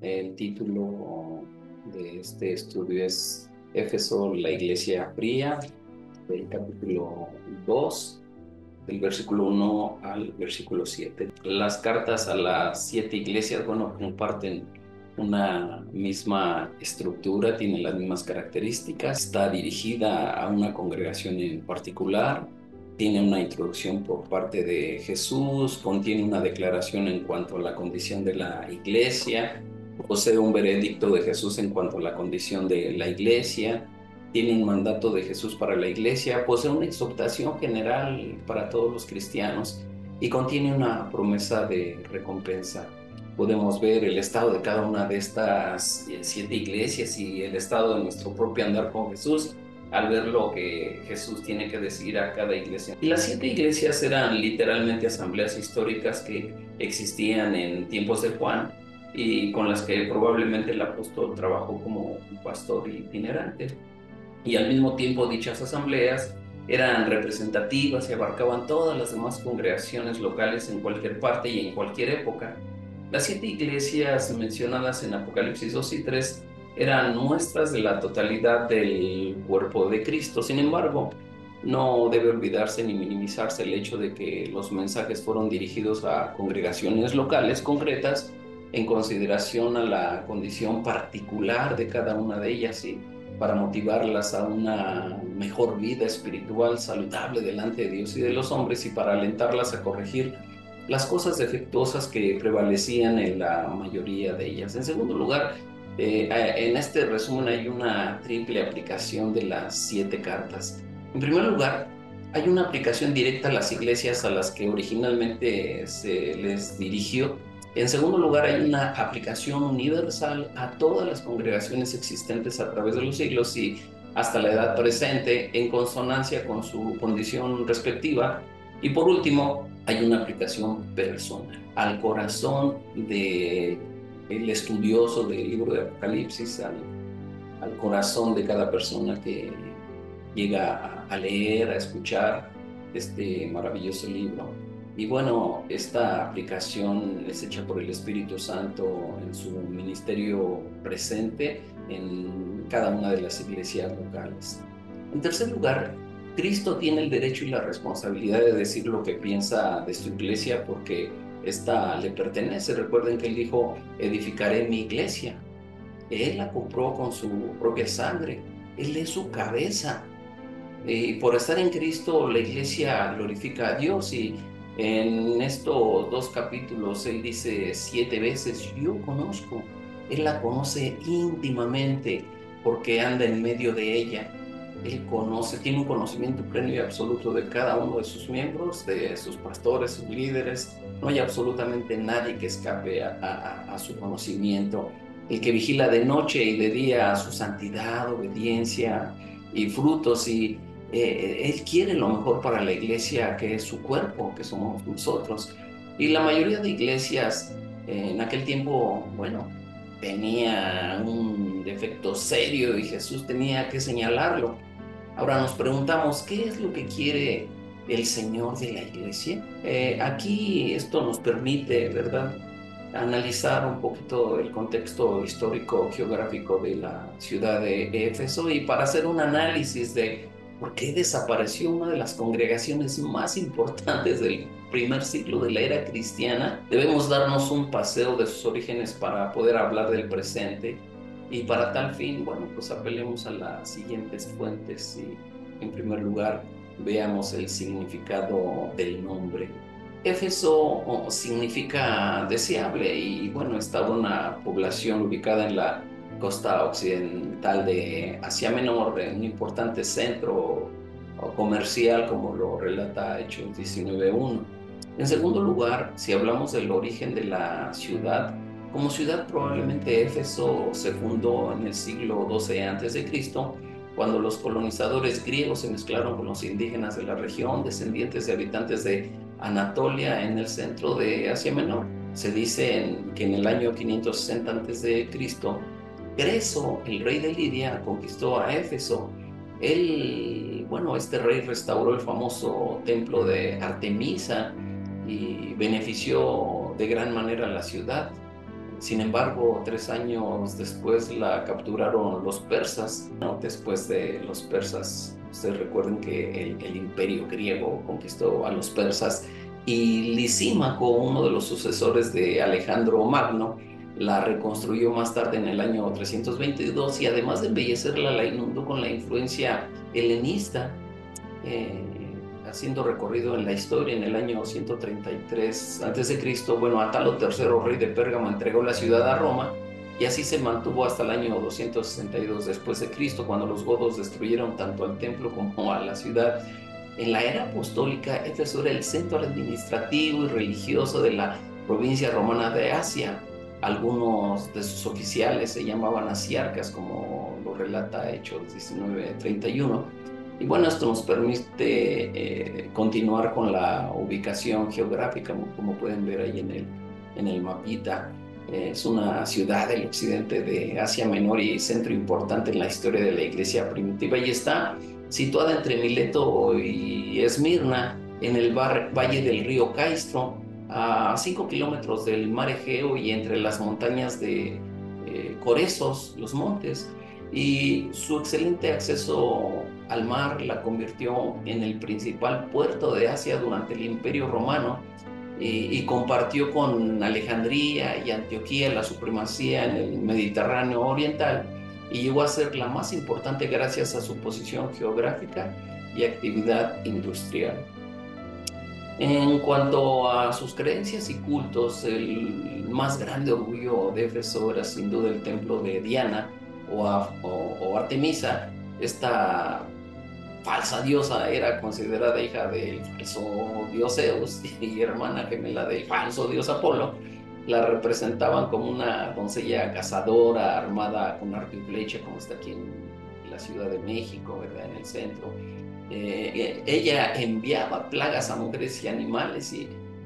El título de este estudio es Éfeso, la iglesia fría, del capítulo 2, del versículo 1 al versículo 7. Las cartas a las 7 iglesias, bueno, comparten una misma estructura, tienen las mismas características, está dirigida a una congregación en particular, tiene una introducción por parte de Jesús, contiene una declaración en cuanto a la condición de la iglesia, posee un veredicto de Jesús en cuanto a la condición de la iglesia, tiene un mandato de Jesús para la iglesia, posee una exhortación general para todos los cristianos y contiene una promesa de recompensa. Podemos ver el estado de cada una de estas 7 iglesias y el estado de nuestro propio andar con Jesús al ver lo que Jesús tiene que decir a cada iglesia. Y las 7 iglesias eran literalmente asambleas históricas que existían en tiempos de Juan y con las que probablemente el apóstol trabajó como un pastor itinerante, y al mismo tiempo dichas asambleas eran representativas y abarcaban todas las demás congregaciones locales en cualquier parte y en cualquier época. Las 7 iglesias mencionadas en Apocalipsis 2 y 3 eran muestras de la totalidad del cuerpo de Cristo. Sin embargo, no debe olvidarse ni minimizarse el hecho de que los mensajes fueron dirigidos a congregaciones locales concretas en consideración a la condición particular de cada una de ellas y para motivarlas a una mejor vida espiritual saludable delante de Dios y de los hombres y para alentarlas a corregir las cosas defectuosas que prevalecían en la mayoría de ellas. En segundo lugar, en este resumen hay una triple aplicación de las 7 cartas. En primer lugar, hay una aplicación directa a las iglesias a las que originalmente se les dirigió. En segundo lugar, hay una aplicación universal a todas las congregaciones existentes a través de los siglos y hasta la edad presente, en consonancia con su condición respectiva. Y por último, hay una aplicación personal al corazón del estudioso del libro de Apocalipsis, al corazón de cada persona que llega a leer, a escuchar este maravilloso libro. Y bueno, esta aplicación es hecha por el Espíritu Santo en su ministerio presente en cada una de las iglesias locales. En tercer lugar, Cristo tiene el derecho y la responsabilidad de decir lo que piensa de su iglesia porque esta le pertenece. Recuerden que él dijo, edificaré mi iglesia. Él la compró con su propia sangre. Él es su cabeza. Y por estar en Cristo, la iglesia glorifica a Dios. Y en estos 2 capítulos, Él dice 7 veces, yo conozco. Él la conoce íntimamente porque anda en medio de ella. Él conoce, tiene un conocimiento pleno y absoluto de cada uno de sus miembros, de sus pastores, sus líderes. No hay absolutamente nadie que escape a su conocimiento. El que vigila de noche y de día su santidad, obediencia y frutos, y él quiere lo mejor para la iglesia, que es su cuerpo, que somos nosotros. Y la mayoría de iglesias en aquel tiempo, bueno, tenía un defecto serio y Jesús tenía que señalarlo. Ahora nos preguntamos, ¿qué es lo que quiere el Señor de la iglesia? Aquí esto nos permite, ¿verdad?, analizar un poquito el contexto histórico geográfico de la ciudad de Éfeso y para hacer un análisis de por qué desapareció una de las congregaciones más importantes del primer siglo de la era cristiana. Debemos darnos un paseo de sus orígenes para poder hablar del presente y para tal fin, bueno, pues apelemos a las siguientes fuentes y en primer lugar veamos el significado del nombre. Éfeso significa deseable y bueno, estaba una población ubicada en la costa occidental de Asia Menor, en un importante centro comercial, como lo relata Hechos 19:1. En segundo lugar, si hablamos del origen de la ciudad, como ciudad probablemente Éfeso se fundó en el siglo XII a.C., cuando los colonizadores griegos se mezclaron con los indígenas de la región, descendientes de habitantes de Anatolia en el centro de Asia Menor. Se dice que en el año 560 a.C., Creso, el rey de Lidia, conquistó a Éfeso. Él, bueno, este rey restauró el famoso templo de Artemisa y benefició de gran manera a la ciudad. Sin embargo, 3 años después la capturaron los persas, ¿no? Después de los persas, ustedes recuerden que el imperio griego conquistó a los persas y Lisímaco, uno de los sucesores de Alejandro Magno, la reconstruyó más tarde en el año 322 y además de embellecerla, la inundó con la influencia helenista, haciendo recorrido en la historia. En el año 133 a.C., bueno, Atalo III, rey de Pérgamo, entregó la ciudad a Roma y así se mantuvo hasta el año 262 después de Cristo, cuando los godos destruyeron tanto al templo como a la ciudad. En la era apostólica, Éfeso era el centro administrativo y religioso de la provincia romana de Asia. Algunos de sus oficiales se llamaban asiarcas, como lo relata Hechos 19:31. Y bueno, esto nos permite continuar con la ubicación geográfica, como pueden ver ahí en el mapita. Es una ciudad del occidente de Asia Menor y centro importante en la historia de la iglesia primitiva, y está situada entre Mileto y Esmirna, en el valle del río Caistro, a 5 kilómetros del mar Egeo y entre las montañas de Coresos, los montes. Y su excelente acceso al mar la convirtió en el principal puerto de Asia durante el Imperio Romano, y compartió con Alejandría y Antioquía la supremacía en el Mediterráneo oriental, y llegó a ser la más importante gracias a su posición geográfica y actividad industrial. En cuanto a sus creencias y cultos, el más grande orgullo de Éfeso era sin duda el templo de Diana o Artemisa. Esta falsa diosa era considerada hija del falso dios Zeus y hermana gemela del falso dios Apolo. La representaban como una doncella cazadora armada con arco y flecha, como está aquí en la Ciudad de México, ¿verdad? En el centro. Ella enviaba plagas a mujeres y animales,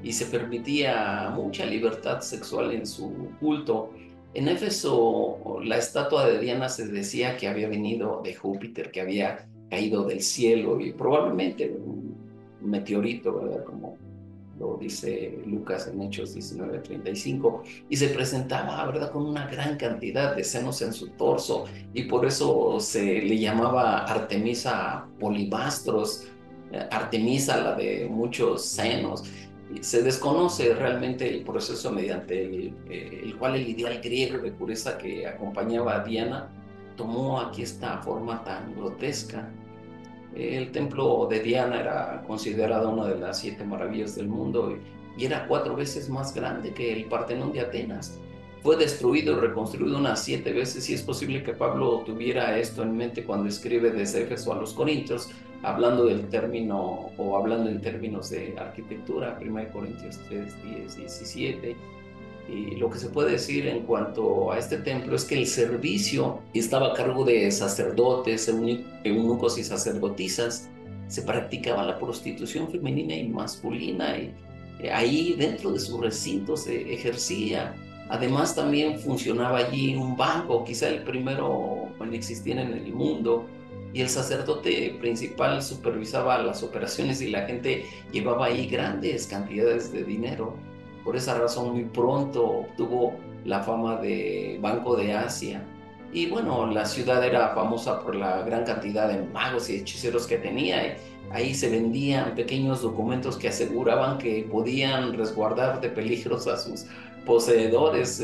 y se permitía mucha libertad sexual en su culto. En Éfeso, la estatua de Diana se decía que había venido de Júpiter, que había caído del cielo y probablemente un meteorito, ¿verdad? Como lo dice Lucas en Hechos 19:35, y se presentaba, ¿verdad?, con una gran cantidad de senos en su torso, y por eso se le llamaba Artemisa Polibastros, Artemisa la de muchos senos. Se desconoce realmente el proceso mediante el cual el ideal griego de pureza que acompañaba a Diana tomó aquí esta forma tan grotesca. El templo de Diana era considerado una de las 7 maravillas del mundo, y era 4 veces más grande que el Partenón de Atenas. Fue destruido y reconstruido unas 7 veces, y es posible que Pablo tuviera esto en mente cuando escribe desde Éfeso a los Corintios, hablando del término o hablando en términos de arquitectura, 1 Corintios 3:10-17. Y lo que se puede decir en cuanto a este templo es que el servicio estaba a cargo de sacerdotes, eunucos y sacerdotisas. Se practicaba la prostitución femenina y masculina, y ahí dentro de su recinto se ejercía. Además, también funcionaba allí un banco, quizá el primero en existir en el mundo, y el sacerdote principal supervisaba las operaciones y la gente llevaba ahí grandes cantidades de dinero. Por esa razón, muy pronto obtuvo la fama de Banco de Asia. Y bueno, la ciudad era famosa por la gran cantidad de magos y hechiceros que tenía. Ahí se vendían pequeños documentos que aseguraban que podían resguardar de peligros a sus poseedores,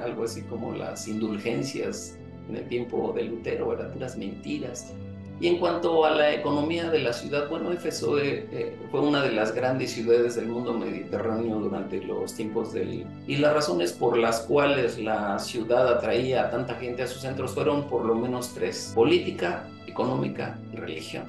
algo así como las indulgencias en el tiempo de Lutero, eran puras mentiras. Y en cuanto a la economía de la ciudad, bueno, Éfeso fue una de las grandes ciudades del mundo mediterráneo durante los tiempos y las razones por las cuales la ciudad atraía a tanta gente a sus centros fueron por lo menos tres: política, económica y religión.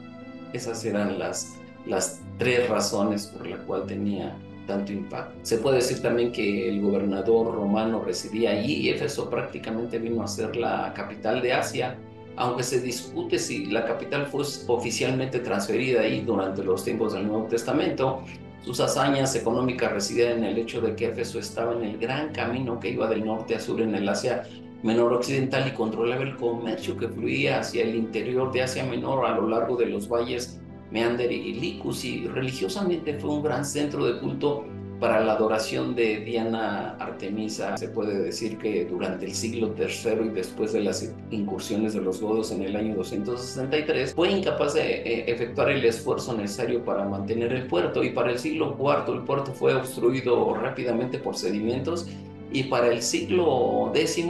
Esas eran las tres razones por las cuales tenía tanto impacto. Se puede decir también que el gobernador romano residía allí, y Éfeso prácticamente vino a ser la capital de Asia, aunque se discute si la capital fue oficialmente transferida ahí durante los tiempos del Nuevo Testamento. Sus hazañas económicas residían en el hecho de que Éfeso estaba en el gran camino que iba del norte a sur en el Asia Menor Occidental, y controlaba el comercio que fluía hacia el interior de Asia Menor a lo largo de los valles Meander y Licus, y religiosamente fue un gran centro de culto para la adoración de Diana Artemisa. Se puede decir que durante el siglo III y después de las incursiones de los godos en el año 263, fue incapaz de efectuar el esfuerzo necesario para mantener el puerto, y para el siglo IV el puerto fue obstruido rápidamente por sedimentos, y para el siglo X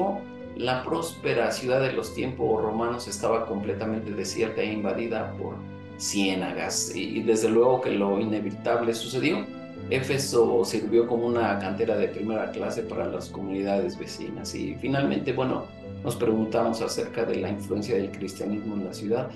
la próspera ciudad de los tiempos romanos estaba completamente desierta e invadida por ciénagas, y desde luego que lo inevitable sucedió. Éfeso sirvió como una cantera de primera clase para las comunidades vecinas. Y finalmente, bueno, nos preguntamos acerca de la influencia del cristianismo en la ciudad.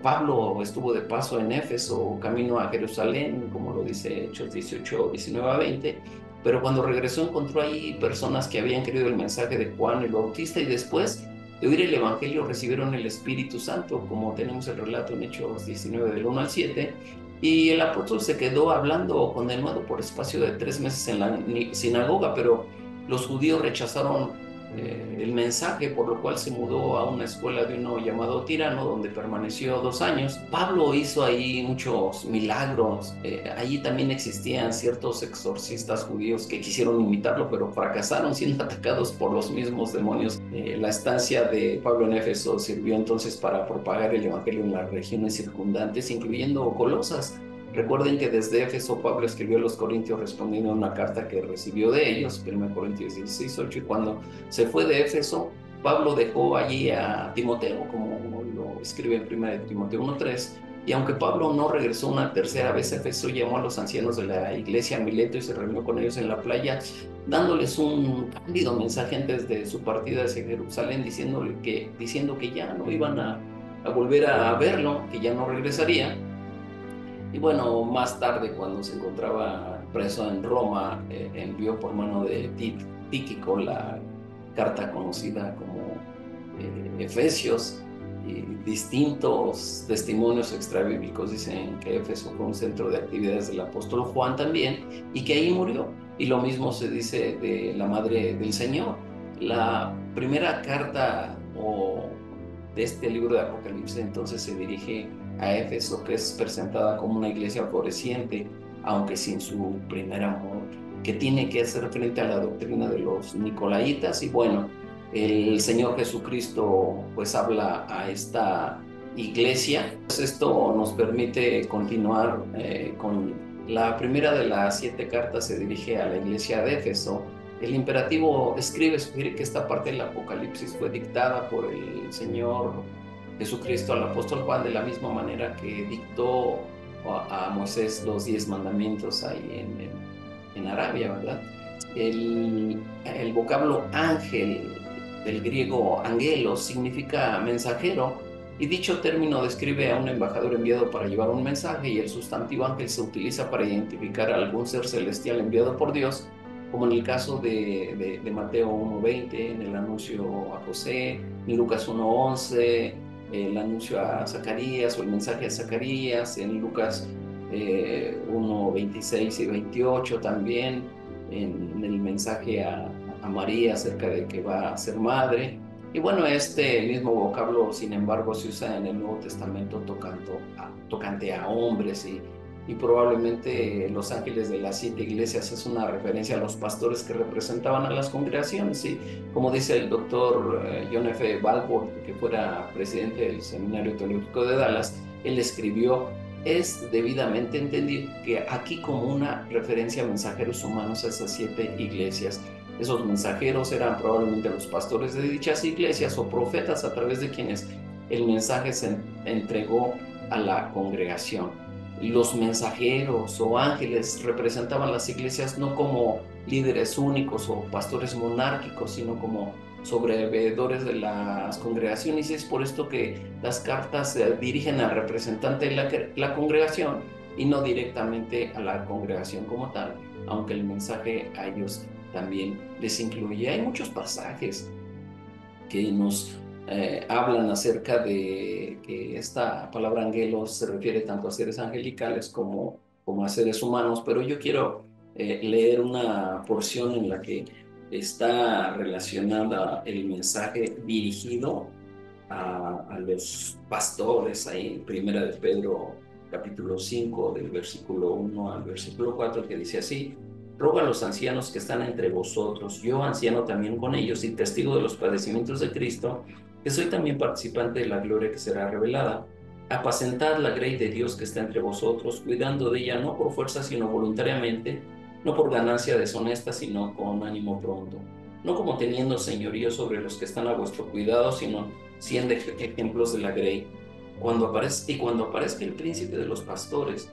Pablo estuvo de paso en Éfeso, camino a Jerusalén, como lo dice Hechos 18, 19 a 20, pero cuando regresó encontró ahí personas que habían creído el mensaje de Juan el Bautista, y después de oír el Evangelio recibieron el Espíritu Santo, como tenemos el relato en Hechos 19 del 1 al 7. Y el apóstol se quedó hablando con el nuevo por espacio de 3 meses en la sinagoga, pero los judíos rechazaron el mensaje, por lo cual se mudó a una escuela de uno llamado Tirano, donde permaneció 2 años. Pablo hizo ahí muchos milagros. Allí también existían ciertos exorcistas judíos que quisieron imitarlo, pero fracasaron siendo atacados por los mismos demonios. La estancia de Pablo en Éfeso sirvió entonces para propagar el evangelio en las regiones circundantes, incluyendo Colosas. Recuerden que desde Éfeso Pablo escribió a los Corintios respondiendo a una carta que recibió de ellos, 1 Corintios 16:8, y cuando se fue de Éfeso, Pablo dejó allí a Timoteo, como lo escribe en 1 Timoteo 1:3, y aunque Pablo no regresó una tercera vez a Éfeso, llamó a los ancianos de la iglesia a Mileto y se reunió con ellos en la playa, dándoles un cándido mensaje antes de su partida hacia Jerusalén, diciendo que ya no iban a volver a verlo, que ya no regresaría. Y bueno, más tarde, cuando se encontraba preso en Roma, envió por mano de Tíquico la carta conocida como Efesios, y distintos testimonios extrabíblicos dicen que Éfeso fue un centro de actividades del apóstol Juan también, y que ahí murió. Y lo mismo se dice de la Madre del Señor. La primera carta de este libro de Apocalipsis entonces se dirige a Éfeso, que es presentada como una iglesia floreciente, aunque sin su primer amor, que tiene que hacer frente a la doctrina de los nicolaitas. Y bueno, el Señor Jesucristo pues habla a esta iglesia. Pues esto nos permite continuar con la primera de las 7 cartas. Se dirige a la iglesia de Éfeso. El imperativo sugiere que esta parte del Apocalipsis fue dictada por el Señor Jesucristo al apóstol Juan, de la misma manera que dictó a Moisés los 10 mandamientos ahí en Arabia, ¿verdad? El vocablo ángel, del griego angelos, significa mensajero, y dicho término describe a un embajador enviado para llevar un mensaje, y el sustantivo ángel se utiliza para identificar a algún ser celestial enviado por Dios, como en el caso de Mateo 1:20, en el anuncio a José, en Lucas 1:11, el anuncio a Zacarías o el mensaje a Zacarías, en Lucas 1:26 y 28 también, en el mensaje a María acerca de que va a ser madre. Y bueno, este mismo vocablo, sin embargo, se usa en el Nuevo Testamento tocante a hombres, y probablemente los ángeles de las 7 iglesias es una referencia a los pastores que representaban a las congregaciones. Y como dice el doctor John F. Balford, que fuera presidente del Seminario Teológico de Dallas, él escribió: es debidamente entendido que aquí como una referencia a mensajeros humanos a esas 7 iglesias. Esos mensajeros eran probablemente los pastores de dichas iglesias o profetas a través de quienes el mensaje se entregó a la congregación. Los mensajeros o ángeles representaban las iglesias no como líderes únicos o pastores monárquicos, sino como sobreveedores de las congregaciones, y es por esto que las cartas se dirigen al representante de la congregación y no directamente a la congregación como tal, aunque el mensaje a ellos también les incluye. Hay muchos pasajes que nos hablan acerca de que esta palabra angelos se refiere tanto a seres angelicales como a seres humanos, pero yo quiero leer una porción en la que está relacionada el mensaje dirigido a los pastores, ahí en Primera de Pedro capítulo 5 del versículo 1 al versículo 4, que dice así: roga a los ancianos que están entre vosotros, yo anciano también con ellos y testigo de los padecimientos de Cristo, que soy también participante de la gloria que será revelada. Apacentad la grey de Dios que está entre vosotros, cuidando de ella no por fuerza, sino voluntariamente, no por ganancia deshonesta, sino con ánimo pronto, no como teniendo señorío sobre los que están a vuestro cuidado, sino siendo ejemplos de la grey. Cuando aparezca el príncipe de los pastores,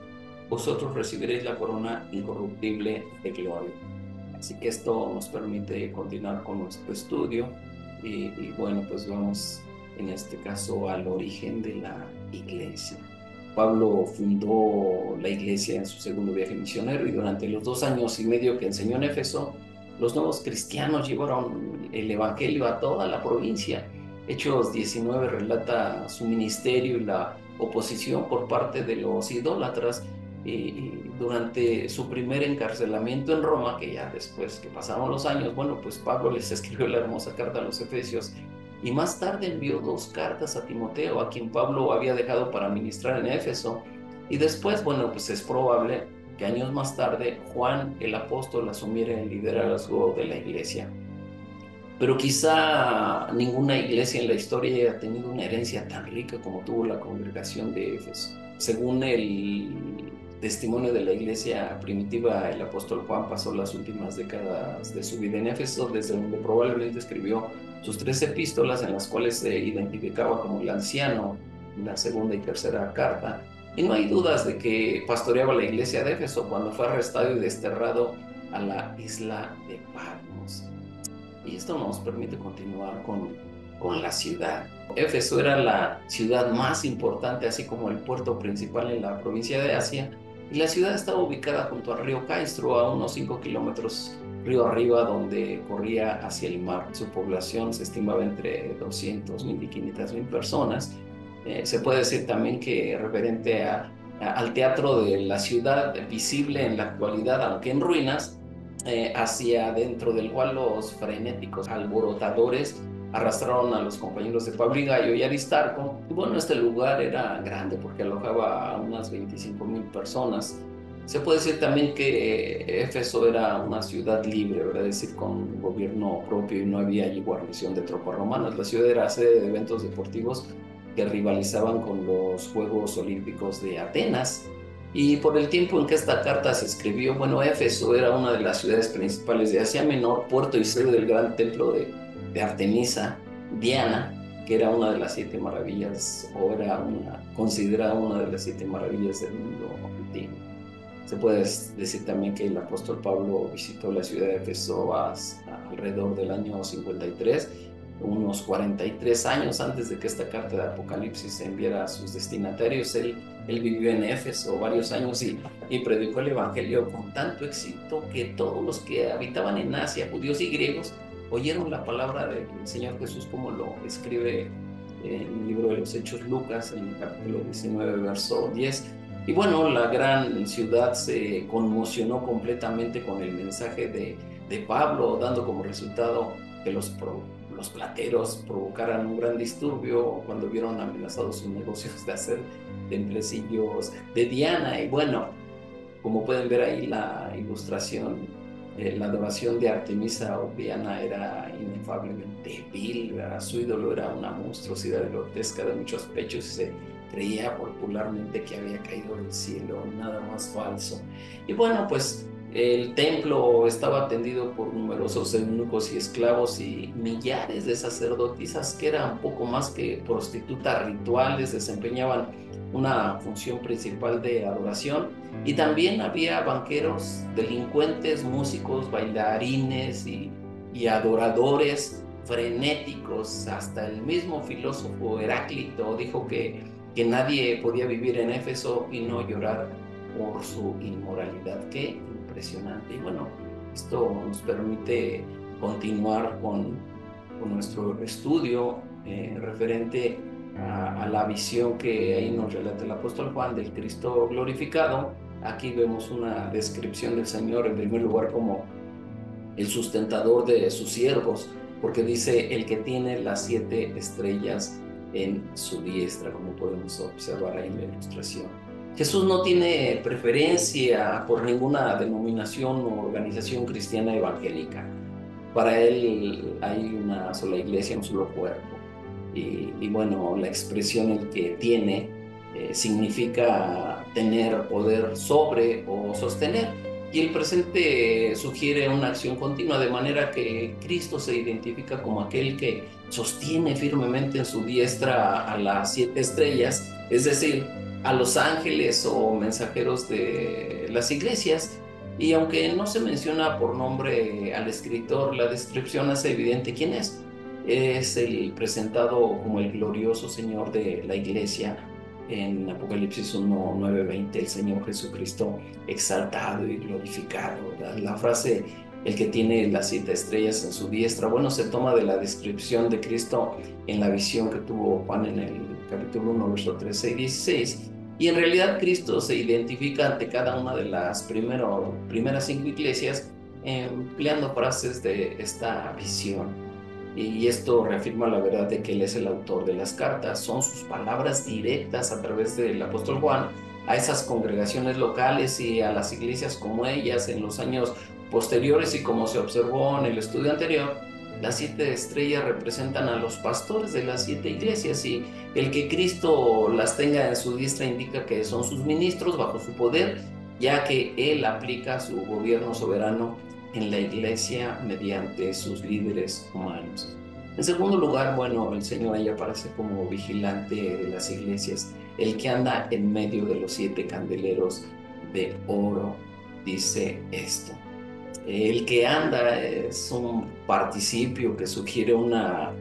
vosotros recibiréis la corona incorruptible de gloria. Así que esto nos permite continuar con nuestro estudio y bueno, pues vamos en este caso al origen de la iglesia. Pablo fundó la iglesia en su segundo viaje misionero y durante los 2 años y medio que enseñó en Éfeso, los nuevos cristianos llevaron el evangelio a toda la provincia. Hechos 19 relata su ministerio y la oposición por parte de los idólatras durante su primer encarcelamiento en Roma, que ya después que pasaron los años, bueno, pues Pablo les escribió la hermosa carta a los Efesios y más tarde envió 2 cartas a Timoteo, a quien Pablo había dejado para ministrar en Éfeso. Y después, bueno, pues es probable que años más tarde Juan el apóstol asumiera el liderazgo de la iglesia. Pero quizá ninguna iglesia en la historia haya tenido una herencia tan rica como tuvo la congregación de Éfeso. Según el testimonio de la iglesia primitiva, el apóstol Juan pasó las últimas décadas de su vida en Éfeso, desde donde probablemente escribió sus 3 epístolas, en las cuales se identificaba como el anciano en la segunda y tercera carta. Y no hay dudas de que pastoreaba la iglesia de Éfeso cuando fue arrestado y desterrado a la isla de Patmos. Y esto nos permite continuar con la ciudad. Éfeso era la ciudad más importante, así como el puerto principal en la provincia de Asia, y la ciudad estaba ubicada junto al río Caistro, a unos 5 kilómetros río arriba, donde corría hacia el mar. Su población se estimaba entre 200,000 y 500,000 personas. Se puede decir también que referente al teatro de la ciudad, visible en la actualidad, aunque en ruinas, hacia adentro del cual los frenéticos alborotadores arrastraron a los compañeros de Pablo y Gallo y Aristarco. Y bueno, este lugar era grande porque alojaba a unas 25,000 personas. Se puede decir también que Éfeso era una ciudad libre, ¿verdad? Es decir, con gobierno propio y no había allí guarnición de tropas romanas. La ciudad era sede de eventos deportivos que rivalizaban con los Juegos Olímpicos de Atenas. Y por el tiempo en que esta carta se escribió, bueno, Éfeso era una de las ciudades principales de Asia Menor, puerto y sede del gran templo de Artemisa, Diana, que era una de las 7 maravillas, o era considerada una de las 7 maravillas del mundo antiguo. Se puede decir también que el apóstol Pablo visitó la ciudad de Éfeso alrededor del año 53, unos 43 años antes de que esta carta de Apocalipsis se enviara a sus destinatarios. Él vivió en Éfeso varios años y predicó el evangelio con tanto éxito que todos los que habitaban en Asia, judíos y griegos, oyeron la palabra del Señor Jesús, como lo escribe en el libro de los Hechos Lucas, en el capítulo 19, verso 10. Y bueno, la gran ciudad se conmocionó completamente con el mensaje de Pablo, dando como resultado que los plateros provocaran un gran disturbio cuando vieron amenazados sus negocios de hacer templecillos de Diana. Y bueno, como pueden ver ahí la ilustración, la adoración de Artemisa o Diana era inefablemente vil, ¿verdad? Su ídolo era una monstruosidad grotesca de muchos pechos y se creía popularmente que había caído del cielo, nada más falso. Y bueno, pues el templo estaba atendido por numerosos eunucos y esclavos y millares de sacerdotisas que eran poco más que prostitutas rituales, desempeñaban una función principal de adoración. Y también había banqueros, delincuentes, músicos, bailarines y adoradores frenéticos. Hasta el mismo filósofo Heráclito dijo que nadie podía vivir en Éfeso y no llorar por su inmoralidad. Qué impresionante. Y bueno, esto nos permite continuar con nuestro estudio referente a la visión que ahí nos relata el apóstol Juan del Cristo glorificado. Aquí vemos una descripción del Señor, en primer lugar, como el sustentador de sus siervos, porque dice el que tiene las 7 estrellas en su diestra, como podemos observar ahí en la ilustración. Jesús no tiene preferencia por ninguna denominación o organización cristiana evangélica. Para él hay una sola iglesia, un solo cuerpo. Y bueno, la expresión el que tiene significa tener poder sobre o sostener. Y el presente sugiere una acción continua, de manera que Cristo se identifica como aquel que sostiene firmemente en su diestra a las 7 estrellas, es decir, a los ángeles o mensajeros de las iglesias. Y aunque no se menciona por nombre al escritor, la descripción hace evidente quién es. Es el presentado como el glorioso Señor de la iglesia en Apocalipsis 1, 9, 20, el Señor Jesucristo exaltado y glorificado. La frase, el que tiene las 7 estrellas en su diestra, bueno, se toma de la descripción de Cristo en la visión que tuvo Juan en el capítulo 1, verso 13 y 16. Y en realidad Cristo se identifica ante cada una de las primeras 5 iglesias empleando frases de esta visión. Y esto reafirma la verdad de que Él es el autor de las cartas. Son sus palabras directas a través del apóstol Juan a esas congregaciones locales y a las iglesias como ellas en los años posteriores, y como se observó en el estudio anterior, las 7 estrellas representan a los pastores de las 7 iglesias, y el que Cristo las tenga en su diestra indica que son sus ministros bajo su poder, ya que Él aplica su gobierno soberano en la iglesia mediante sus líderes humanos. En segundo lugar, bueno, el Señor ahí aparece como vigilante de las iglesias, el que anda en medio de los 7 candeleros de oro, dice esto. El que anda es un participio que sugiere una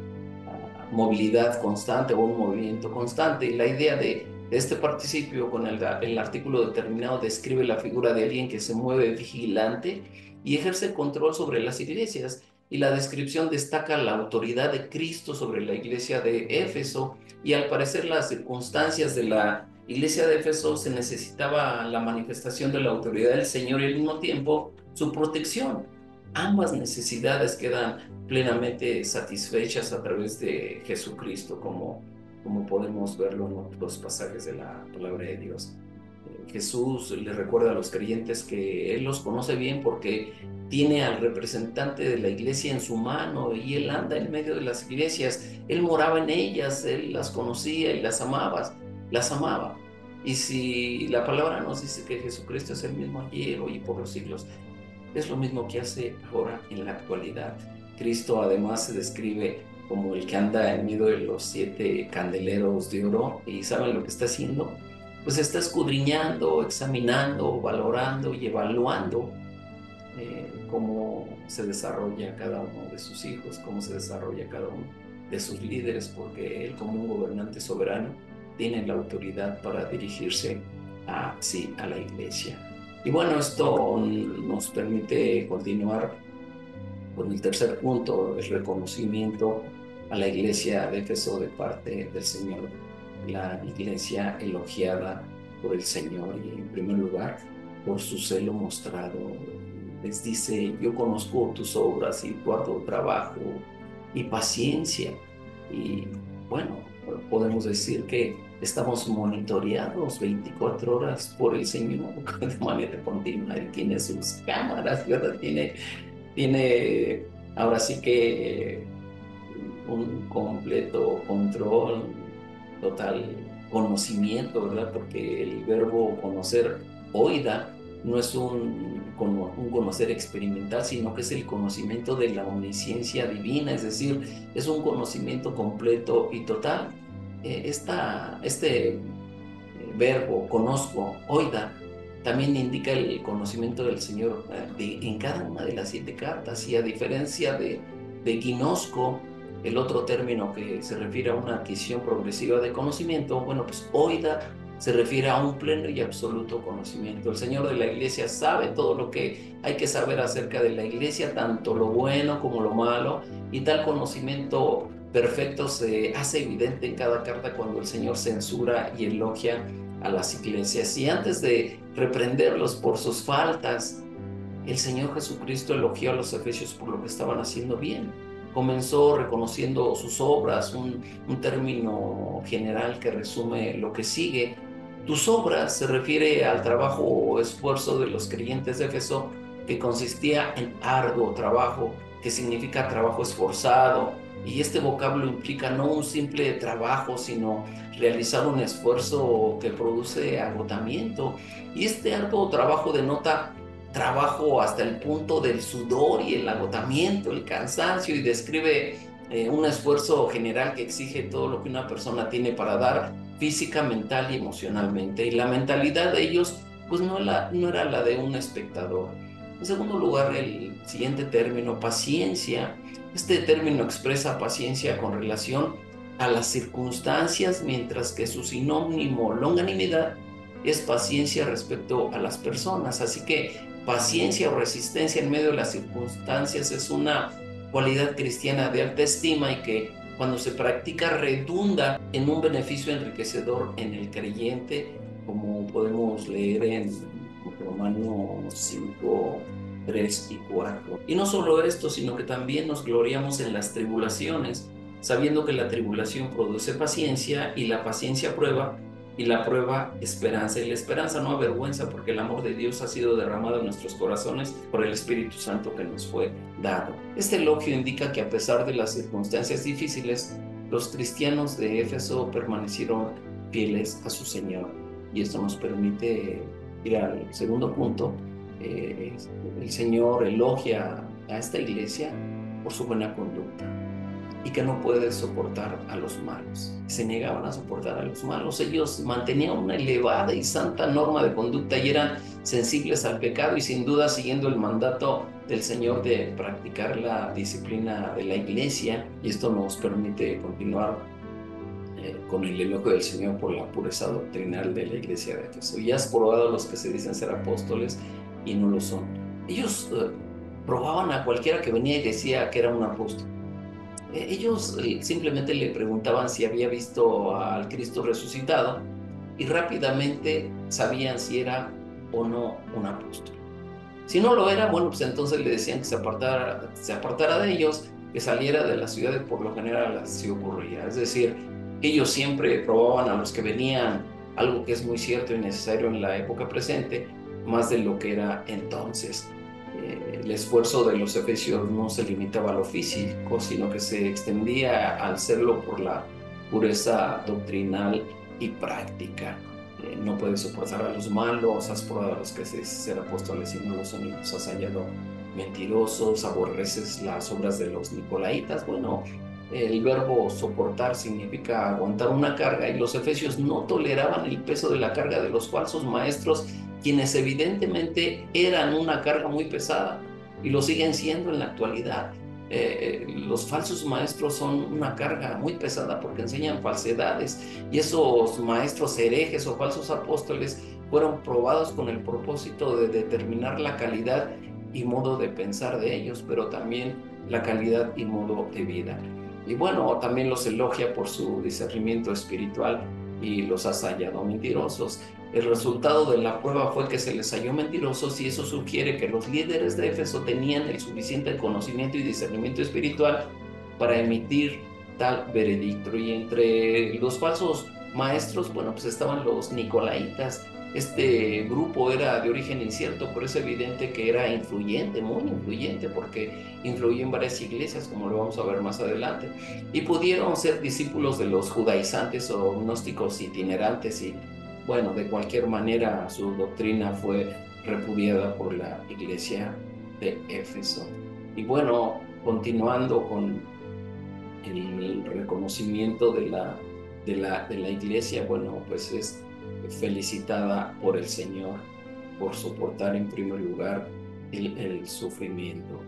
movilidad constante o un movimiento constante. Y la idea de este participio con el artículo determinado describe la figura de alguien que se mueve vigilante y ejerce control sobre las iglesias. Y la descripción destaca la autoridad de Cristo sobre la iglesia de Éfeso. Y al parecer las circunstancias de la iglesia de Éfeso se necesitaba la manifestación de la autoridad del Señor y al mismo tiempo su protección. Ambas necesidades quedan plenamente satisfechas a través de Jesucristo, como podemos verlo en otros pasajes de la palabra de Dios. Jesús le recuerda a los creyentes que Él los conoce bien porque tiene al representante de la iglesia en su mano y Él anda en medio de las iglesias. Él moraba en ellas, Él las conocía y las amaba, las amaba. Y si la palabra nos dice que Jesucristo es el mismo ayer, hoy y por los siglos, es lo mismo que hace ahora en la actualidad. Cristo además se describe como el que anda en medio de los 7 candeleros de oro. ¿Y saben lo que está haciendo? Pues está escudriñando, examinando, valorando y evaluando cómo se desarrolla cada uno de sus hijos, cómo se desarrolla cada uno de sus líderes, porque él, como un gobernante soberano, tiene la autoridad para dirigirse a la iglesia. Y bueno, esto nos permite continuar con el tercer punto, el reconocimiento a la iglesia de Éfeso de parte del Señor, la iglesia elogiada por el Señor, y en primer lugar por su celo mostrado. Les dice: yo conozco tus obras y tu arduo trabajo y paciencia. Y bueno, podemos decir que estamos monitoreados 24 horas por el Señor de manera continua. Él tiene sus cámaras, ¿verdad? Tiene ahora sí que un completo control, total conocimiento, ¿verdad? Porque el verbo conocer, oida, no es un conocer experimental, sino que es el conocimiento de la omnisciencia divina, es decir, es un conocimiento completo y total. Este verbo, conozco, oida, también indica el conocimiento del Señor en cada una de las 7 cartas. Y a diferencia de ginosco, el otro término que se refiere a una adquisición progresiva de conocimiento, bueno, pues oida se refiere a un pleno y absoluto conocimiento. El Señor de la iglesia sabe todo lo que hay que saber acerca de la iglesia, tanto lo bueno como lo malo, y tal conocimiento perfecto se hace evidente en cada carta cuando el Señor censura y elogia a las iglesias. Y antes de reprenderlos por sus faltas, el Señor Jesucristo elogió a los efesios por lo que estaban haciendo bien. Comenzó reconociendo sus obras, un término general que resume lo que sigue. Tus obras se refiere al trabajo o esfuerzo de los creyentes de Éfeso, que consistía en arduo trabajo, que significa trabajo esforzado, y este vocablo implica no un simple trabajo, sino realizar un esfuerzo que produce agotamiento. Y este arduo trabajo denota trabajo hasta el punto del sudor y el agotamiento, el cansancio, y describe un esfuerzo general que exige todo lo que una persona tiene para dar física, mental y emocionalmente. Y la mentalidad de ellos, pues no era la de un espectador. En segundo lugar, el siguiente término, paciencia. Este término expresa paciencia con relación a las circunstancias, mientras que su sinónimo longanimidad es paciencia respecto a las personas. Así que paciencia o resistencia en medio de las circunstancias es una cualidad cristiana de alta estima y que cuando se practica redunda en un beneficio enriquecedor en el creyente, como podemos leer en Romanos 5, 3 y 4. Y no solo esto, sino que también nos gloriamos en las tribulaciones, sabiendo que la tribulación produce paciencia y la paciencia prueba y la prueba esperanza. Y la esperanza no avergüenza, porque el amor de Dios ha sido derramado en nuestros corazones por el Espíritu Santo que nos fue dado. Este elogio indica que a pesar de las circunstancias difíciles, los cristianos de Éfeso permanecieron fieles a su Señor. Y esto nos permite ir al segundo punto. El Señor elogia a esta iglesia por su buena conducta y que no puede soportar a los malos. Se negaban a soportar a los malos. Ellos mantenían una elevada y santa norma de conducta y eran sensibles al pecado, y sin duda siguiendo el mandato del Señor de practicar la disciplina de la iglesia. Y esto nos permite continuar con el elogio del Señor por la pureza doctrinal de la iglesia de Éfeso. Y has probado a los que se dicen ser apóstoles y no lo son. Ellos probaban a cualquiera que venía y decía que era un apóstol. Ellos simplemente le preguntaban si había visto al Cristo resucitado y rápidamente sabían si era o no un apóstol. Si no lo era, bueno, pues entonces le decían que se apartara de ellos, que saliera de la ciudad, y por lo general así ocurría. Es decir, ellos siempre probaban a los que venían algo que es muy cierto y necesario en la época presente, más de lo que era entonces. El esfuerzo de los efesios no se limitaba a lo físico, sino que se extendía al serlo por la pureza doctrinal y práctica. No puedes soportar a los malos, has probado a los que se ser apóstoles y no lo son, y los has hallado mentirosos, aborreces las obras de los nicolaitas. Bueno, el verbo soportar significa aguantar una carga, y los efesios no toleraban el peso de la carga de los falsos maestros, quienes evidentemente eran una carga muy pesada y lo siguen siendo en la actualidad. Los falsos maestros son una carga muy pesada porque enseñan falsedades, y esos maestros herejes o falsos apóstoles fueron probados con el propósito de determinar la calidad y modo de pensar de ellos, pero también la calidad y modo de vida. Y bueno, también los elogia por su discernimiento espiritual y los has hallado mentirosos. El resultado de la prueba fue que se les halló mentirosos, y eso sugiere que los líderes de Éfeso tenían el suficiente conocimiento y discernimiento espiritual para emitir tal veredicto. Y entre los falsos maestros, bueno, pues estaban los nicolaitas. Este grupo era de origen incierto, pero es evidente que era influyente, muy influyente, porque influyó en varias iglesias, como lo vamos a ver más adelante, y pudieron ser discípulos de los judaizantes o gnósticos itinerantes. Y bueno, de cualquier manera su doctrina fue repudiada por la iglesia de Éfeso. Y bueno, continuando con el reconocimiento de la iglesia, bueno, pues es felicitada por el Señor por soportar en primer lugar el sufrimiento.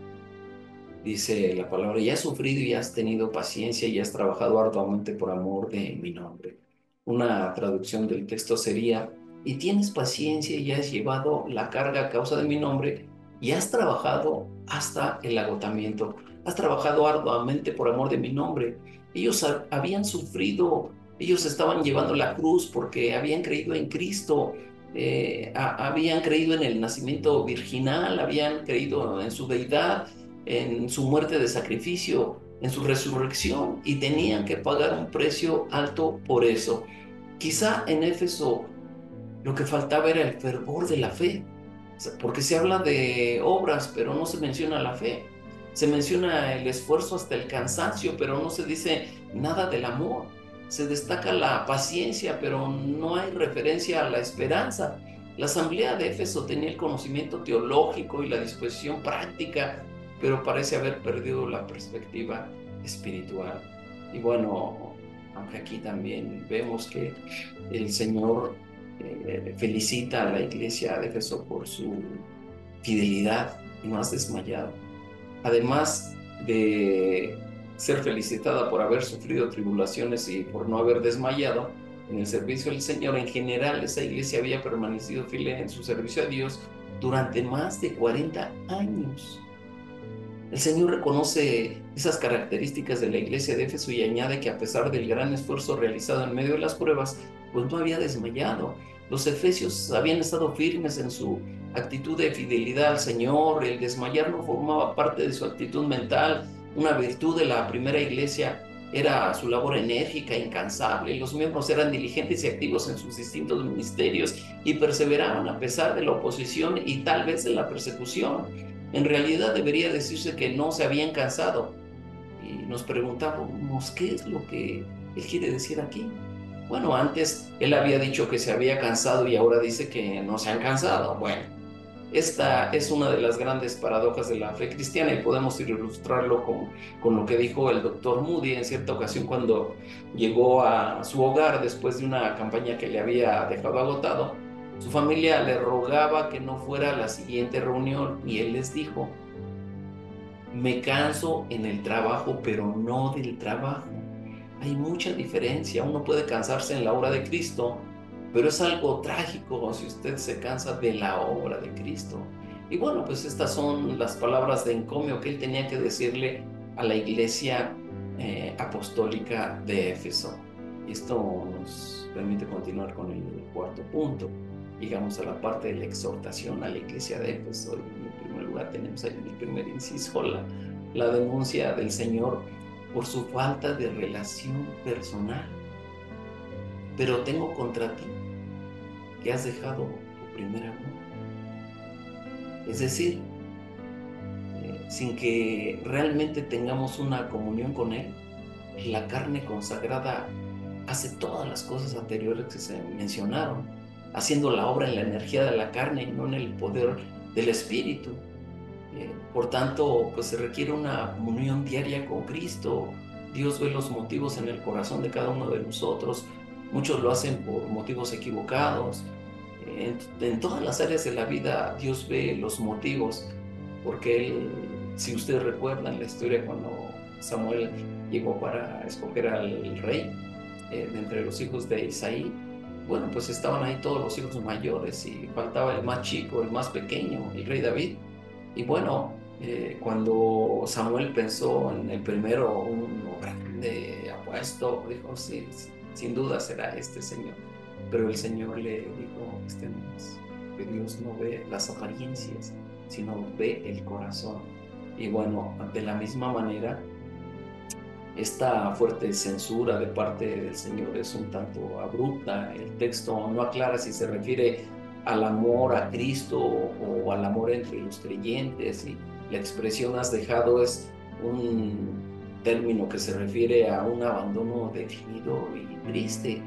Dice la palabra: y has sufrido y has tenido paciencia y has trabajado arduamente por amor de mi nombre. Una traducción del texto sería: y tienes paciencia y has llevado la carga a causa de mi nombre y has trabajado hasta el agotamiento. Has trabajado arduamente por amor de mi nombre. Ellos habían sufrido, ellos estaban llevando la cruz porque habían creído en Cristo. Habían creído en el nacimiento virginal, habían creído en su deidad, en su muerte de sacrificio, en su resurrección, y tenían que pagar un precio alto por eso. Quizá en Éfeso Lo que faltaba era el fervor de la fe, porque se habla de obras, pero no se menciona la fe. Se menciona el esfuerzo hasta el cansancio, pero no se dice nada del amor. Se destaca la paciencia, pero no hay referencia a la esperanza. La asamblea de Éfeso tenía el conocimiento teológico y la disposición práctica, pero parece haber perdido la perspectiva espiritual. Y bueno, aunque aquí también vemos que el Señor felicita a la iglesia de Éfeso por su fidelidad y no has desmayado. Además de ser felicitada por haber sufrido tribulaciones y por no haber desmayado en el servicio del Señor, en general esa iglesia había permanecido fiel en su servicio a Dios durante más de 40 años. El Señor reconoce esas características de la iglesia de Éfeso y añade que a pesar del gran esfuerzo realizado en medio de las pruebas, pues no había desmayado. Los efesios habían estado firmes en su actitud de fidelidad al Señor. El desmayar no formaba parte de su actitud mental. Una virtud de la primera iglesia era su labor enérgica, incansable. Los miembros eran diligentes y activos en sus distintos ministerios y perseveraban a pesar de la oposición y tal vez de la persecución. En realidad debería decirse que no se habían cansado. Y nos preguntábamos, ¿qué es lo que él quiere decir aquí? Bueno, antes él había dicho que se había cansado y ahora dice que no se han cansado. Bueno, esta es una de las grandes paradojas de la fe cristiana y podemos ilustrarlo con lo que dijo el doctor Moody en cierta ocasión cuando llegó a su hogar después de una campaña que le había dejado agotado. Su familia le rogaba que no fuera a la siguiente reunión y él les dijo: me canso en el trabajo, pero no del trabajo. Hay mucha diferencia. Uno puede cansarse en la obra de Cristo, pero es algo trágico si usted se cansa de la obra de Cristo. Y bueno, pues estas son las palabras de encomio que él tenía que decirle a la iglesia apostólica de Éfeso. Y esto nos permite continuar con el cuarto punto. Llegamos a la parte de la exhortación a la iglesia de Éfeso. Y en primer lugar tenemos ahí en el primer inciso la denuncia del Señor por su falta de relación personal. Pero tengo contra ti que has dejado tu primer amor. Es decir, sin que realmente tengamos una comunión con Él, la carne consagrada hace todas las cosas anteriores que se mencionaron, haciendo la obra en la energía de la carne y no en el poder del Espíritu. Por tanto, pues se requiere una comunión diaria con Cristo. Dios ve los motivos en el corazón de cada uno de nosotros. Muchos lo hacen por motivos equivocados. En todas las áreas de la vida Dios ve los motivos, porque Él, si ustedes recuerdan la historia cuando Samuel llegó para escoger al rey de entre los hijos de Isaí, bueno, pues estaban ahí todos los hijos mayores y faltaba el más chico, el más pequeño, el rey David. Y bueno, cuando Samuel pensó en el primero, uno grande, apuesto, dijo, sí, sin duda será este Señor. Pero el Señor le dijo, este no es, que Dios no ve las apariencias, sino ve el corazón. Y bueno, de la misma manera, esta fuerte censura de parte del Señor es un tanto abrupta. El texto no aclara si se refiere al amor a Cristo o al amor entre los creyentes. Y la expresión has dejado es un término que se refiere a un abandono definido y triste.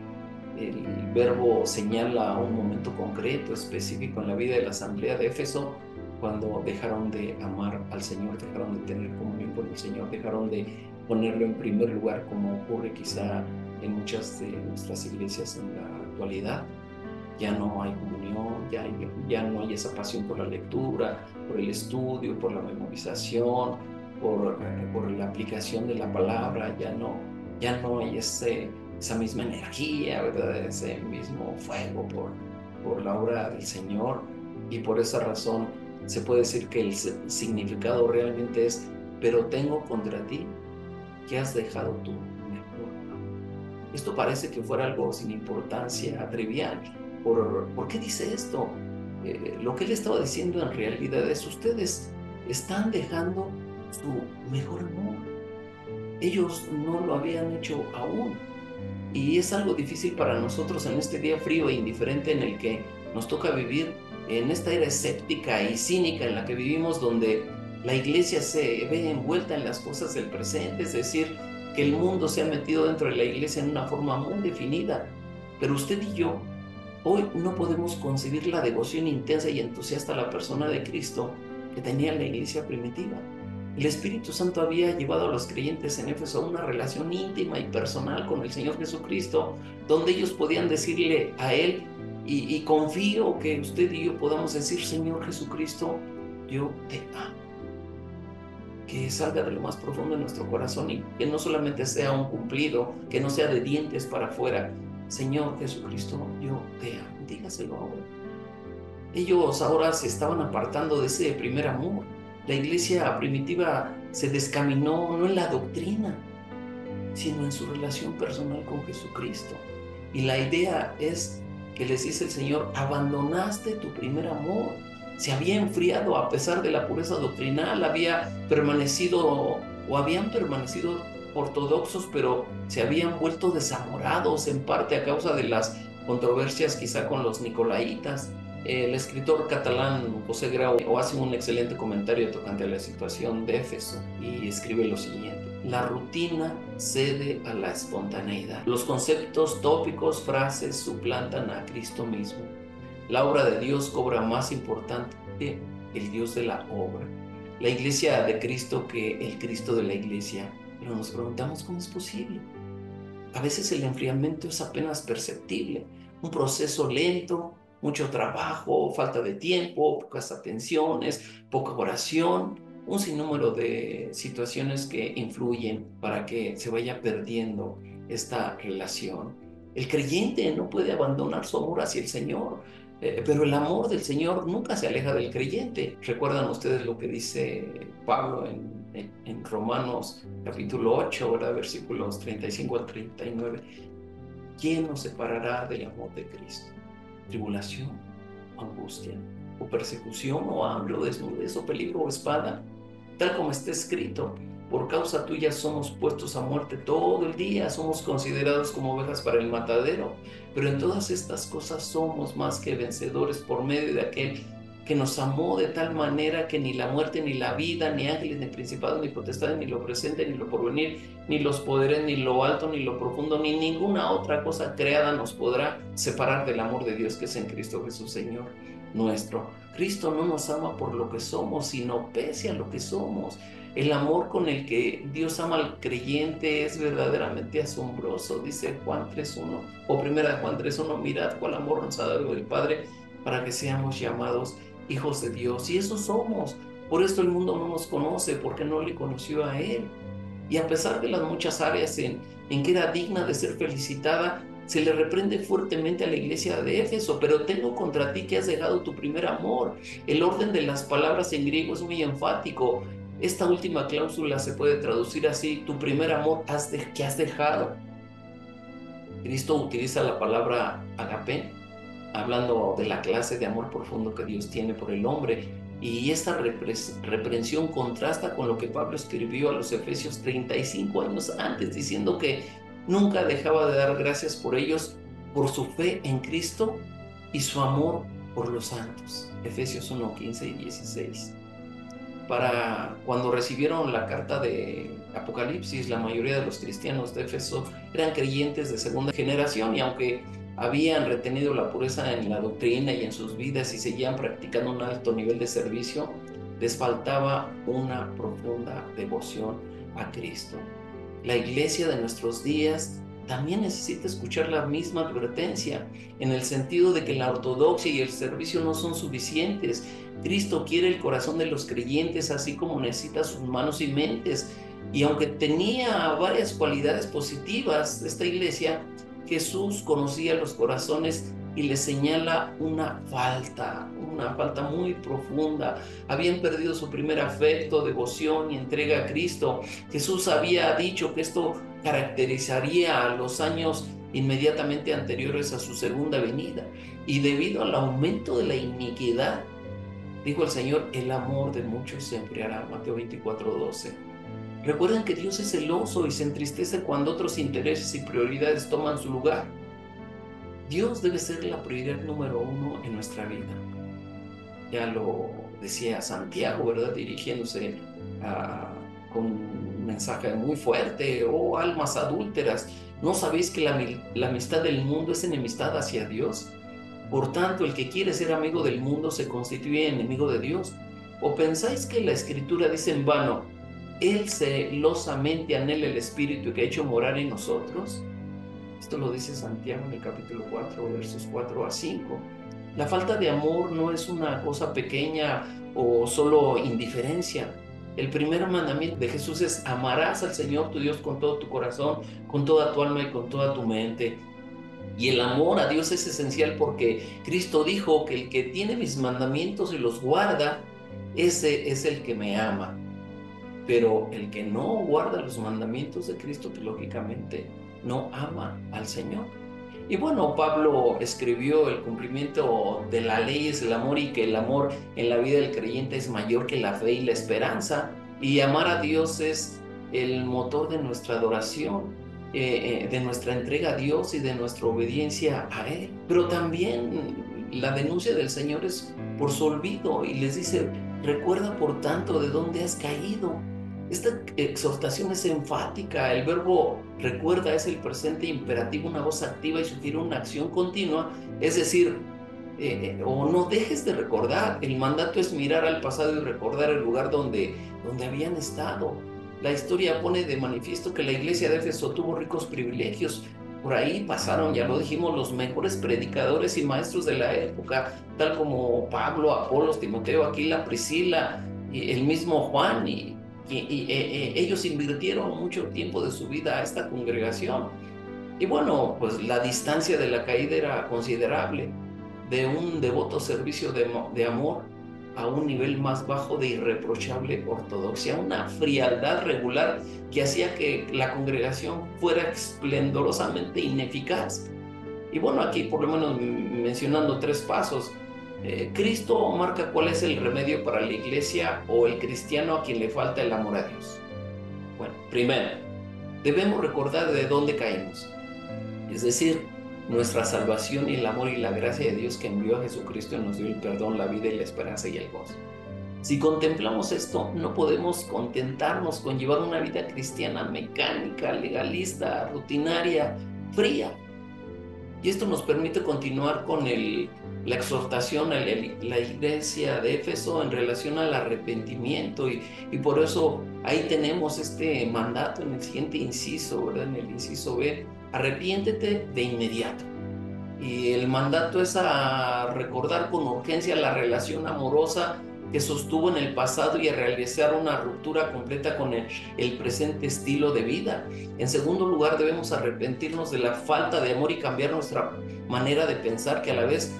El verbo señala un momento concreto, específico en la vida de la asamblea de Éfeso, cuando dejaron de amar al Señor, dejaron de tener comunión con el Señor, dejaron de ponerlo en primer lugar, como ocurre quizá en muchas de nuestras iglesias en la actualidad. Ya no hay comunión, ya no hay esa pasión por la lectura, por el estudio, por la memorización, por la aplicación de la palabra. Ya no hay esa misma energía, ¿verdad? Ese mismo fuego por la obra del Señor. Y por esa razón se puede decir que el significado realmente es: pero tengo contra ti que has dejado tu mejor amor. Esto parece que fuera algo sin importancia, trivial. ¿Por qué dice esto? Lo que él estaba diciendo en realidad es: ustedes están dejando su mejor amor. Ellos no lo habían hecho aún. Y es algo difícil para nosotros en este día frío e indiferente en el que nos toca vivir, en esta era escéptica y cínica en la que vivimos, donde la iglesia se ve envuelta en las cosas del presente, es decir, que el mundo se ha metido dentro de la iglesia en una forma muy definida. Pero usted y yo hoy no podemos concebir la devoción intensa y entusiasta a la persona de Cristo que tenía la iglesia primitiva. El Espíritu Santo había llevado a los creyentes en Éfeso a una relación íntima y personal con el Señor Jesucristo, donde ellos podían decirle a Él, y confío que usted y yo podamos decir: Señor Jesucristo, yo te amo. Que salga de lo más profundo de nuestro corazón y que no solamente sea un cumplido, que no sea de dientes para afuera. Señor Jesucristo, yo te amo. Dígaselo ahora. Ellos ahora se estaban apartando de ese primer amor. La iglesia primitiva se descaminó no en la doctrina, sino en su relación personal con Jesucristo. Y la idea es que les dice el Señor: abandonaste tu primer amor. Se había enfriado a pesar de la pureza doctrinal, habían permanecido ortodoxos, pero se habían vuelto desamorados en parte a causa de las controversias quizá con los nicolaitas. El escritor catalán José Grau hace un excelente comentario tocante a la situación de Éfeso y escribe lo siguiente: la rutina cede a la espontaneidad. Los conceptos, tópicos, frases suplantan a Cristo mismo. La obra de Dios cobra más importante que el Dios de la obra. La iglesia de Cristo que el Cristo de la iglesia. Pero nos preguntamos cómo es posible. A veces el enfriamiento es apenas perceptible, un proceso lento, mucho trabajo, falta de tiempo, pocas atenciones, poca oración, un sinnúmero de situaciones que influyen para que se vaya perdiendo esta relación. El creyente no puede abandonar su amor hacia el Señor, pero el amor del Señor nunca se aleja del creyente. ¿Recuerdan ustedes lo que dice Pablo en Romanos capítulo 8, ¿verdad? Versículos 35 al 39? ¿Quién nos separará del amor de Cristo? ¿Tribulación, angustia, o persecución, o hambre, o desnudez, o peligro, o espada? Tal como está escrito: por causa tuya somos puestos a muerte todo el día, somos considerados como ovejas para el matadero. Pero en todas estas cosas somos más que vencedores por medio de aquel que nos amó de tal manera que ni la muerte, ni la vida, ni ángeles, ni principados, ni potestades, ni lo presente, ni lo porvenir, ni los poderes, ni lo alto, ni lo profundo, ni ninguna otra cosa creada nos podrá separar del amor de Dios que es en Cristo Jesús, Señor nuestro. Cristo no nos ama por lo que somos, sino pese a lo que somos. El amor con el que Dios ama al creyente es verdaderamente asombroso. Dice Juan 3:1, o primera de Juan 3:1: mirad cuál amor nos ha dado el Padre para que seamos llamados hijos de Dios. Y eso somos. Por esto el mundo no nos conoce, porque no le conoció a Él. Y a pesar de las muchas áreas en que era digna de ser felicitada, se le reprende fuertemente a la iglesia de Éfeso: pero tengo contra ti que has dejado tu primer amor. El orden de las palabras en griego es muy enfático. Esta última cláusula se puede traducir así: tu primer amor que has dejado. Cristo utiliza la palabra agape, hablando de la clase de amor profundo que Dios tiene por el hombre. Y esta reprensión contrasta con lo que Pablo escribió a los Efesios 35 años antes, diciendo que nunca dejaba de dar gracias por ellos, por su fe en Cristo y su amor por los santos. Efesios 1:15 y 16. Para cuando recibieron la carta de Apocalipsis, la mayoría de los cristianos de Éfeso eran creyentes de segunda generación, y aunque habían retenido la pureza en la doctrina y en sus vidas y seguían practicando un alto nivel de servicio, les faltaba una profunda devoción a Cristo. La iglesia de nuestros días también necesita escuchar la misma advertencia, en el sentido de que la ortodoxia y el servicio no son suficientes. Cristo quiere el corazón de los creyentes, así como necesita sus manos y mentes. Y aunque tenía varias cualidades positivas de esta iglesia, Jesús conocía los corazones y les señala una falta muy profunda. Habían perdido su primer afecto, devoción y entrega a Cristo. Jesús había dicho que esto caracterizaría a los años inmediatamente anteriores a su segunda venida. Y debido al aumento de la iniquidad, dijo el Señor, el amor de muchos se enfriará. Mateo 24:12. Recuerden que Dios es celoso y se entristece cuando otros intereses y prioridades toman su lugar. Dios debe ser la prioridad número uno en nuestra vida. Ya lo decía Santiago, ¿verdad? Dirigiéndose con un mensaje muy fuerte: oh almas adúlteras, ¿no sabéis que la amistad del mundo es enemistad hacia Dios? Por tanto, el que quiere ser amigo del mundo se constituye enemigo de Dios. ¿O pensáis que la Escritura dice en vano: Él celosamente anhela el Espíritu que ha hecho morar en nosotros? Esto lo dice Santiago en el capítulo 4, versos 4 a 5. La falta de amor no es una cosa pequeña o solo indiferencia. El primer mandamiento de Jesús es: amarás al Señor tu Dios con todo tu corazón, con toda tu alma y con toda tu mente. Y el amor a Dios es esencial porque Cristo dijo que el que tiene mis mandamientos y los guarda, ese es el que me ama. Pero el que no guarda los mandamientos de Cristo, pues lógicamente no ama al Señor. Y bueno, Pablo escribió: el cumplimiento de la ley es el amor, y que el amor en la vida del creyente es mayor que la fe y la esperanza. Y amar a Dios es el motor de nuestra adoración, de nuestra entrega a Dios y de nuestra obediencia a Él. Pero también la denuncia del Señor es por su olvido, y les dice: recuerda por tanto de dónde has caído. Esta exhortación es enfática. El verbo recuerda es el presente imperativo, una voz activa, y sugiere una acción continua. Es decir, o no dejes de recordar. El mandato es mirar al pasado y recordar el lugar donde habían estado. La historia pone de manifiesto que la iglesia de Éfeso tuvo ricos privilegios. Por ahí pasaron, ya lo dijimos, los mejores predicadores y maestros de la época, tal como Pablo, Apolos, Timoteo, Aquila, Priscila, y el mismo Juan, y ellos invirtieron mucho tiempo de su vida a esta congregación. Y bueno, pues la distancia de la caída era considerable, de un devoto servicio de amor a un nivel más bajo de irreprochable ortodoxia, una frialdad regular que hacía que la congregación fuera esplendorosamente ineficaz. Y bueno, aquí por lo menos mencionando tres pasos. Cristo marca cuál es el remedio para la iglesia o el cristiano a quien le falta el amor a Dios. Bueno, primero, debemos recordar de dónde caímos, es decir, nuestra salvación y el amor y la gracia de Dios que envió a Jesucristo y nos dio el perdón, la vida y la esperanza y el gozo. Si contemplamos esto, no podemos contentarnos con llevar una vida cristiana mecánica, legalista, rutinaria, fría. Y esto nos permite continuar con la exhortación a la iglesia de Éfeso en relación al arrepentimiento, y por eso ahí tenemos este mandato en el siguiente inciso, ¿verdad? En el inciso B: arrepiéntete de inmediato. Y el mandato es a recordar con urgencia la relación amorosa que sostuvo en el pasado y a realizar una ruptura completa con el presente estilo de vida. En segundo lugar, debemos arrepentirnos de la falta de amor y cambiar nuestra manera de pensar, que a la vez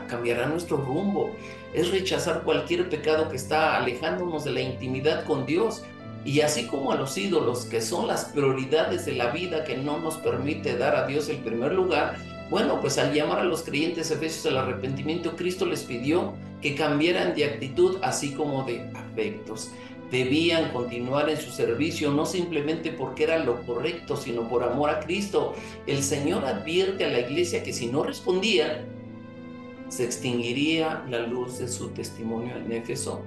cambiará nuestro rumbo. Es rechazar cualquier pecado que está alejándonos de la intimidad con Dios. Y así como a los ídolos, que son las prioridades de la vida que no nos permite dar a Dios el primer lugar, bueno, pues al llamar a los creyentes efesios al arrepentimiento, Cristo les pidió que cambiaran de actitud así como de afectos. Debían continuar en su servicio, no simplemente porque era lo correcto, sino por amor a Cristo. El Señor advierte a la iglesia que si no respondía, se extinguiría la luz de su testimonio en Éfeso,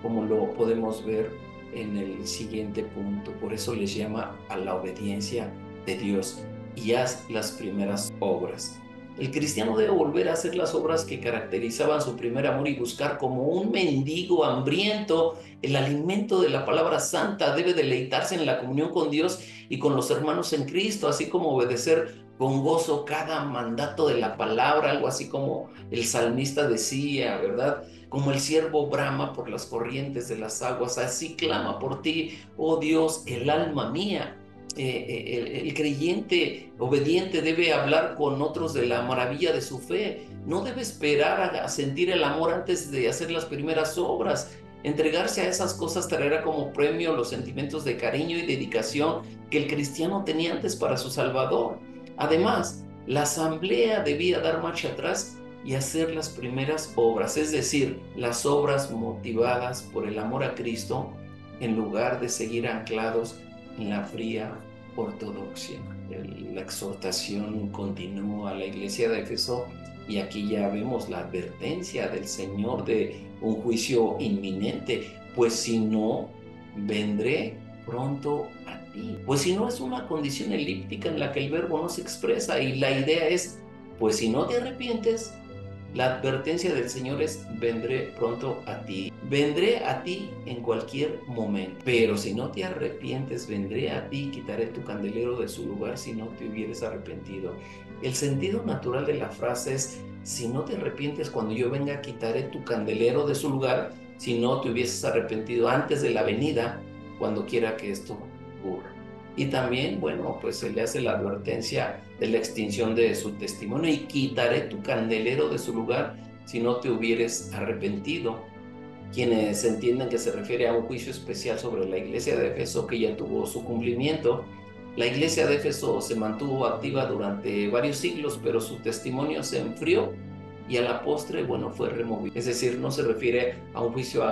como lo podemos ver en el siguiente punto. Por eso les llama a la obediencia de Dios: y haz las primeras obras. El cristiano debe volver a hacer las obras que caracterizaban su primer amor y buscar como un mendigo hambriento el alimento de la palabra santa. Debe deleitarse en la comunión con Dios y con los hermanos en Cristo, así como obedecer con gozo cada mandato de la palabra, algo así como el salmista decía, ¿verdad? Como el siervo brama por las corrientes de las aguas, así clama por ti, oh Dios, el alma mía. El creyente obediente debe hablar con otros de la maravilla de su fe. No debe esperar a sentir el amor antes de hacer las primeras obras. Entregarse a esas cosas traerá como premio los sentimientos de cariño y dedicación que el cristiano tenía antes para su Salvador. Además, la asamblea debía dar marcha atrás y hacer las primeras obras, es decir, las obras motivadas por el amor a Cristo, en lugar de seguir anclados en la fría ortodoxia. La exhortación continúa a la iglesia de Éfeso, y aquí ya vemos la advertencia del Señor de un juicio inminente. Pues si no, vendré pronto a ti. Pues si no, es una condición elíptica en la que el verbo no se expresa, y la idea es, pues si no te arrepientes, la advertencia del Señor es: vendré pronto a ti. Vendré a ti en cualquier momento. Pero si no te arrepientes, vendré a ti, quitaré tu candelero de su lugar si no te hubieres arrepentido. El sentido natural de la frase es: si no te arrepientes, cuando yo venga, quitaré tu candelero de su lugar si no te hubieses arrepentido antes de la venida, cuando quiera que esto ocurra. Y también, bueno, pues se le hace la advertencia de la extinción de su testimonio: y quitaré tu candelero de su lugar si no te hubieres arrepentido. Quienes entienden que se refiere a un juicio especial sobre la iglesia de Éfeso, que ya tuvo su cumplimiento. La iglesia de Éfeso se mantuvo activa durante varios siglos, pero su testimonio se enfrió y a la postre, bueno, fue removido. Es decir, no se refiere a un juicio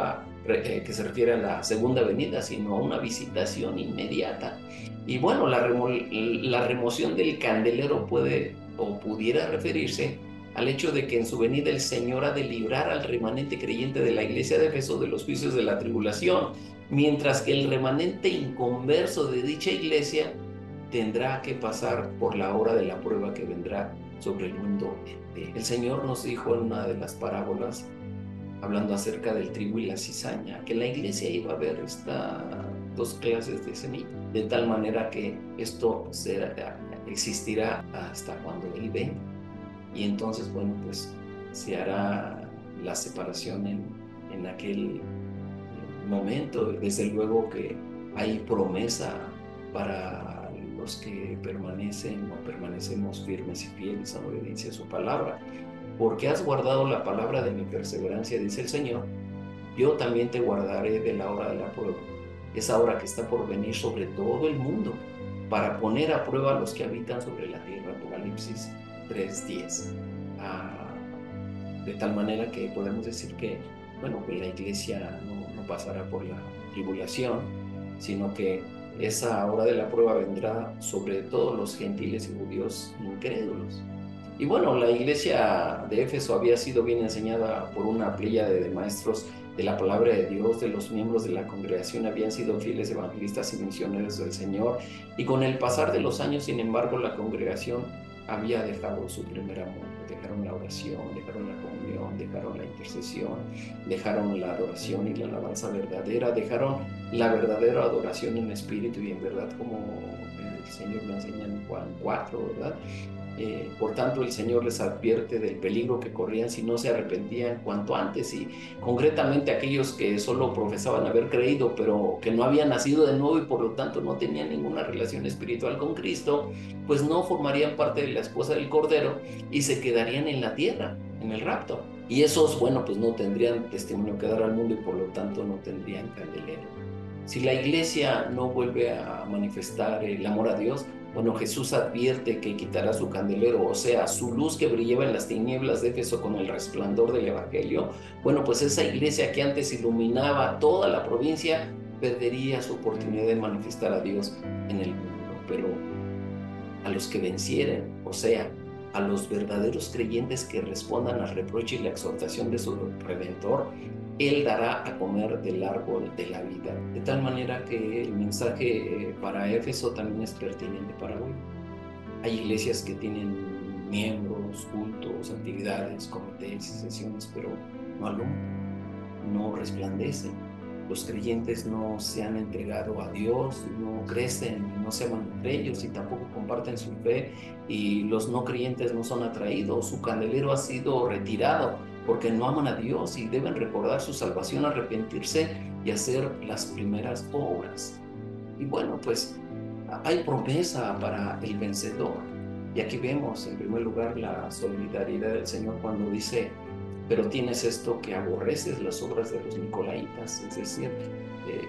que se refiere a la segunda venida, sino a una visitación inmediata. Y bueno, la remoción del candelero puede o pudiera referirse al hecho de que en su venida el Señor ha de librar al remanente creyente de la iglesia de Éfeso de los juicios de la tribulación, mientras que el remanente inconverso de dicha iglesia tendrá que pasar por la hora de la prueba que vendrá sobre el mundo entero. El Señor nos dijo en una de las parábolas, hablando acerca del trigo y la cizaña, que en la iglesia iba a haber estas dos clases de semilla, de tal manera que esto existirá hasta cuando Él venga. Y entonces, bueno, pues se hará la separación en aquel momento. Desde luego que hay promesa para los que permanecen o permanecemos firmes y fieles a la obediencia a su palabra. Porque has guardado la palabra de mi perseverancia, dice el Señor, yo también te guardaré de la hora de la prueba, esa hora que está por venir sobre todo el mundo, para poner a prueba a los que habitan sobre la tierra. Apocalipsis 3:10. De tal manera que podemos decir que, bueno, que la iglesia no pasará por la tribulación, sino que esa hora de la prueba vendrá sobre todos los gentiles y judíos incrédulos. Y bueno, la iglesia de Éfeso había sido bien enseñada por una pléyade de maestros de la palabra de Dios. De los miembros de la congregación habían sido fieles evangelistas y misioneros del Señor, y con el pasar de los años, sin embargo, la congregación había dejado su primer amor. Dejaron la oración, dejaron la comunión, dejaron la intercesión, dejaron la adoración y la alabanza verdadera, dejaron la verdadera adoración en espíritu y en verdad, como el Señor lo enseña en Juan 4, ¿verdad? Por tanto, el Señor les advierte del peligro que corrían si no se arrepentían cuanto antes, y concretamente aquellos que solo profesaban haber creído, pero que no habían nacido de nuevo y por lo tanto no tenían ninguna relación espiritual con Cristo, pues no formarían parte de la esposa del Cordero y se quedarían en la tierra, en el rapto. Y esos, bueno, pues no tendrían testimonio que dar al mundo y por lo tanto no tendrían candelero. Si la iglesia no vuelve a manifestar el amor a Dios, bueno, Jesús advierte que quitará su candelero, o sea, su luz que brillaba en las tinieblas de Éfeso con el resplandor del Evangelio. Bueno, pues esa iglesia que antes iluminaba toda la provincia perdería su oportunidad de manifestar a Dios en el mundo. Pero a los que vencieren, o sea, a los verdaderos creyentes que respondan al reproche y la exhortación de su Redentor, Él dará a comer del árbol de la vida. De tal manera que el mensaje para Éfeso también es pertinente para hoy. Hay iglesias que tienen miembros, cultos, actividades, comités y sesiones, pero no alumbran, no resplandecen. Los creyentes no se han entregado a Dios, no crecen, no se aman entre ellos y tampoco comparten su fe, y los no creyentes no son atraídos. Su candelero ha sido retirado porque no aman a Dios y deben recordar su salvación, arrepentirse y hacer las primeras obras. Y bueno, pues hay promesa para el vencedor. Y aquí vemos en primer lugar la solidaridad del Señor cuando dice: pero tienes esto, que aborreces las obras de los nicolaítas. Es decir,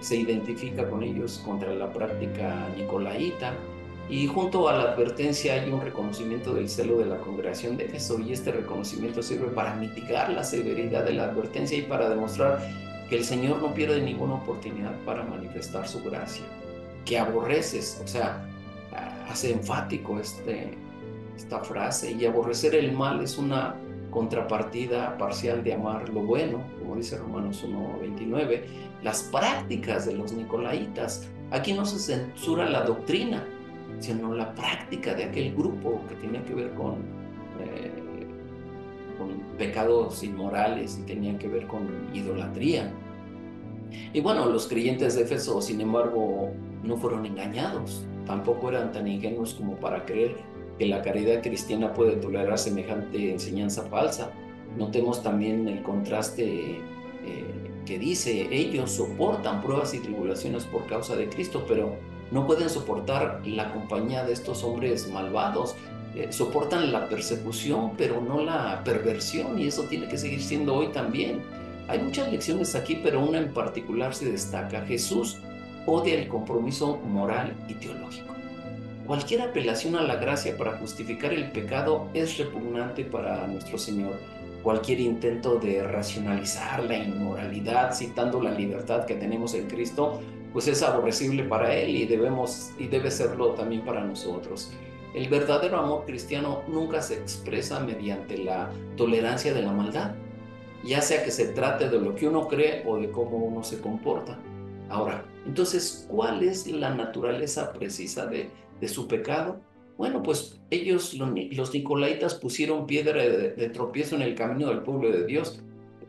se identifica con ellos contra la práctica nicolaíta. Y junto a la advertencia hay un reconocimiento del celo de la congregación de Éfeso, y este reconocimiento sirve para mitigar la severidad de la advertencia y para demostrar que el Señor no pierde ninguna oportunidad para manifestar su gracia, que aborreces, o sea, hace enfático esta frase, y aborrecer el mal es una contrapartida parcial de amar lo bueno, como dice Romanos 1:29, las prácticas de los nicolaitas. Aquí no se censura la doctrina, sino la práctica de aquel grupo que tenía que ver con pecados inmorales y tenía que ver con idolatría. Y bueno, los creyentes de Éfeso, sin embargo, no fueron engañados, tampoco eran tan ingenuos como para creer que la caridad cristiana puede tolerar semejante enseñanza falsa. Notemos también el contraste que dice, ellos soportan pruebas y tribulaciones por causa de Cristo, pero no pueden soportar la compañía de estos hombres malvados. Soportan la persecución, pero no la perversión, y eso tiene que seguir siendo hoy también. Hay muchas lecciones aquí, pero una en particular se destaca. Jesús odia el compromiso moral y teológico. Cualquier apelación a la gracia para justificar el pecado es repugnante para nuestro Señor. Cualquier intento de racionalizar la inmoralidad citando la libertad que tenemos en Cristo, pues es aborrecible para Él y debe serlo también para nosotros. El verdadero amor cristiano nunca se expresa mediante la tolerancia de la maldad, ya sea que se trate de lo que uno cree o de cómo uno se comporta. Ahora, entonces, ¿cuál es la naturaleza precisa de su pecado? Bueno, pues ellos, los nicolaitas, pusieron piedra de tropiezo en el camino del pueblo de Dios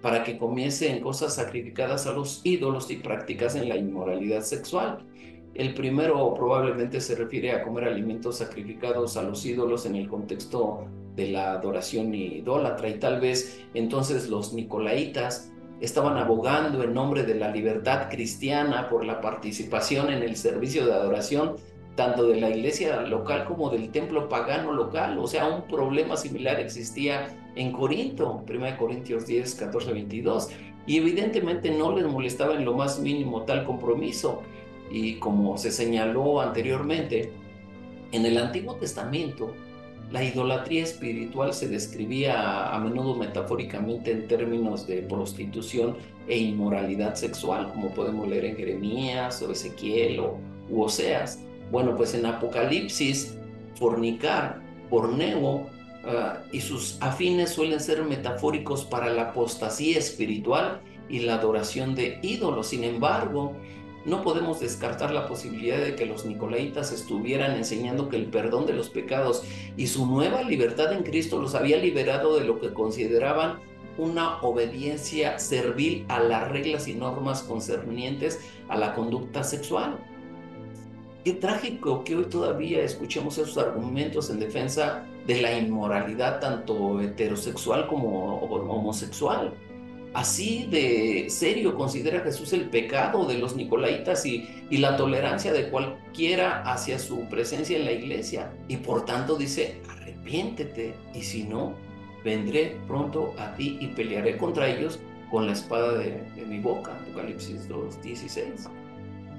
para que comiesen cosas sacrificadas a los ídolos y practicasen la inmoralidad sexual. El primero probablemente se refiere a comer alimentos sacrificados a los ídolos en el contexto de la adoración idólatra, y tal vez entonces los nicolaitas estaban abogando en nombre de la libertad cristiana por la participación en el servicio de adoración tanto de la iglesia local como del templo pagano local. O sea, un problema similar existía en Corinto, 1 Corintios 10, 14, 22, y evidentemente no les molestaba en lo más mínimo tal compromiso. Y como se señaló anteriormente, en el Antiguo Testamento, la idolatría espiritual se describía a menudo metafóricamente en términos de prostitución e inmoralidad sexual, como podemos leer en Jeremías o Ezequiel u Oseas. Bueno, pues en Apocalipsis, fornicar, porneo, y sus afines suelen ser metafóricos para la apostasía espiritual y la adoración de ídolos. Sin embargo, no podemos descartar la posibilidad de que los nicolaitas estuvieran enseñando que el perdón de los pecados y su nueva libertad en Cristo los había liberado de lo que consideraban una obediencia servil a las reglas y normas concernientes a la conducta sexual. Qué trágico que hoy todavía escuchemos esos argumentos en defensa de la inmoralidad tanto heterosexual como homosexual. Así de serio considera Jesús el pecado de los nicolaitas y la tolerancia de cualquiera hacia su presencia en la iglesia. Y por tanto dice, arrepiéntete, y si no, vendré pronto a ti y pelearé contra ellos con la espada de mi boca. Apocalipsis 2:16.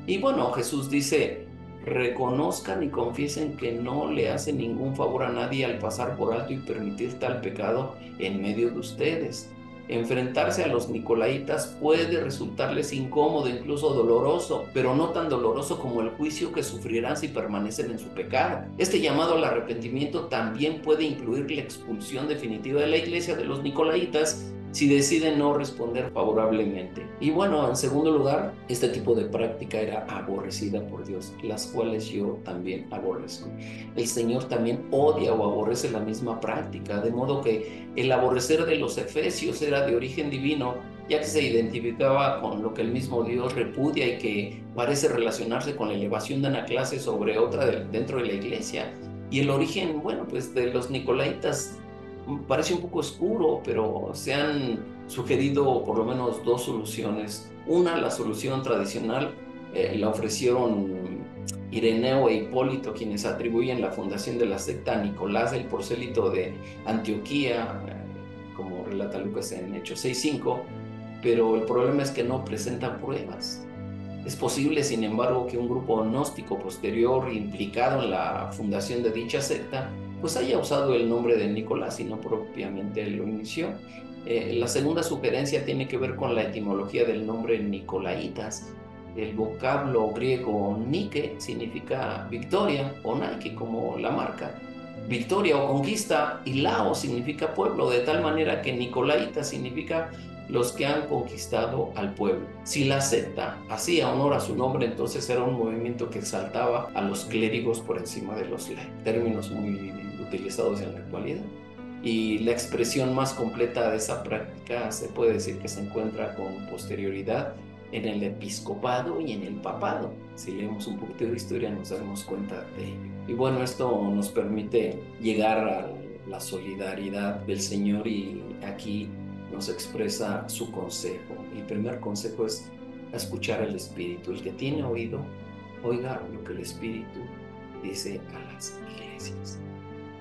Y bueno, Jesús dice, reconozcan y confiesen que no le hacen ningún favor a nadie al pasar por alto y permitir tal pecado en medio de ustedes. Enfrentarse a los nicolaitas puede resultarles incómodo, incluso doloroso, pero no tan doloroso como el juicio que sufrirán si permanecen en su pecado. Este llamado al arrepentimiento también puede incluir la expulsión definitiva de la iglesia de los nicolaitas si deciden no responder favorablemente. Y bueno, en segundo lugar, este tipo de práctica era aborrecida por Dios, las cuales yo también aborrezco. El Señor también odia o aborrece la misma práctica, de modo que el aborrecer de los efesios era de origen divino, ya que se identificaba con lo que el mismo Dios repudia y que parece relacionarse con la elevación de una clase sobre otra dentro de la iglesia. Y el origen, bueno, pues de los nicolaitas parece un poco oscuro, pero se han sugerido por lo menos dos soluciones. Una, la solución tradicional, la ofrecieron Ireneo e Hipólito, quienes atribuyen la fundación de la secta a Nicolás el prosélito de Antioquía, como relata Lucas en Hechos 6:5, pero el problema es que no presentan pruebas. Es posible, sin embargo, que un grupo gnóstico posterior implicado en la fundación de dicha secta pues haya usado el nombre de Nicolás y no propiamente lo inició. La segunda sugerencia tiene que ver con la etimología del nombre Nicolaitas. El vocablo griego Nike significa victoria, o Nike como la marca, victoria o conquista, y Lao significa pueblo, de tal manera que Nicolaitas significa los que han conquistado al pueblo. Si la secta hacía honor a su nombre, entonces era un movimiento que exaltaba a los clérigos por encima de los laicos, términos muy utilizados en la actualidad. Y la expresión más completa de esa práctica se puede decir que se encuentra con posterioridad en el episcopado y en el papado. Si leemos un poquito de historia nos damos cuenta de ello. Y bueno, esto nos permite llegar a la solidaridad del Señor, y aquí nos expresa su consejo. El primer consejo es escuchar al Espíritu. El que tiene oído, oiga lo que el Espíritu dice a las iglesias.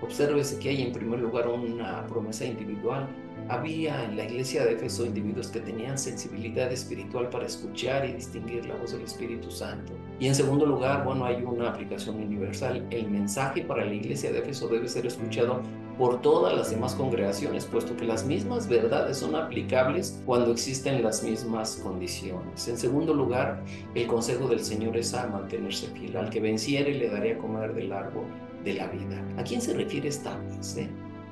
Obsérvese que hay en primer lugar una promesa individual. Había en la iglesia de Éfeso individuos que tenían sensibilidad espiritual para escuchar y distinguir la voz del Espíritu Santo. Y en segundo lugar, bueno, hay una aplicación universal. El mensaje para la iglesia de Éfeso debe ser escuchado por todas las demás congregaciones, puesto que las mismas verdades son aplicables cuando existen las mismas condiciones. En segundo lugar, el consejo del Señor es a mantenerse fiel. Al que venciere le daré a comer del árbol de la vida. ¿A quién se refiere esta frase?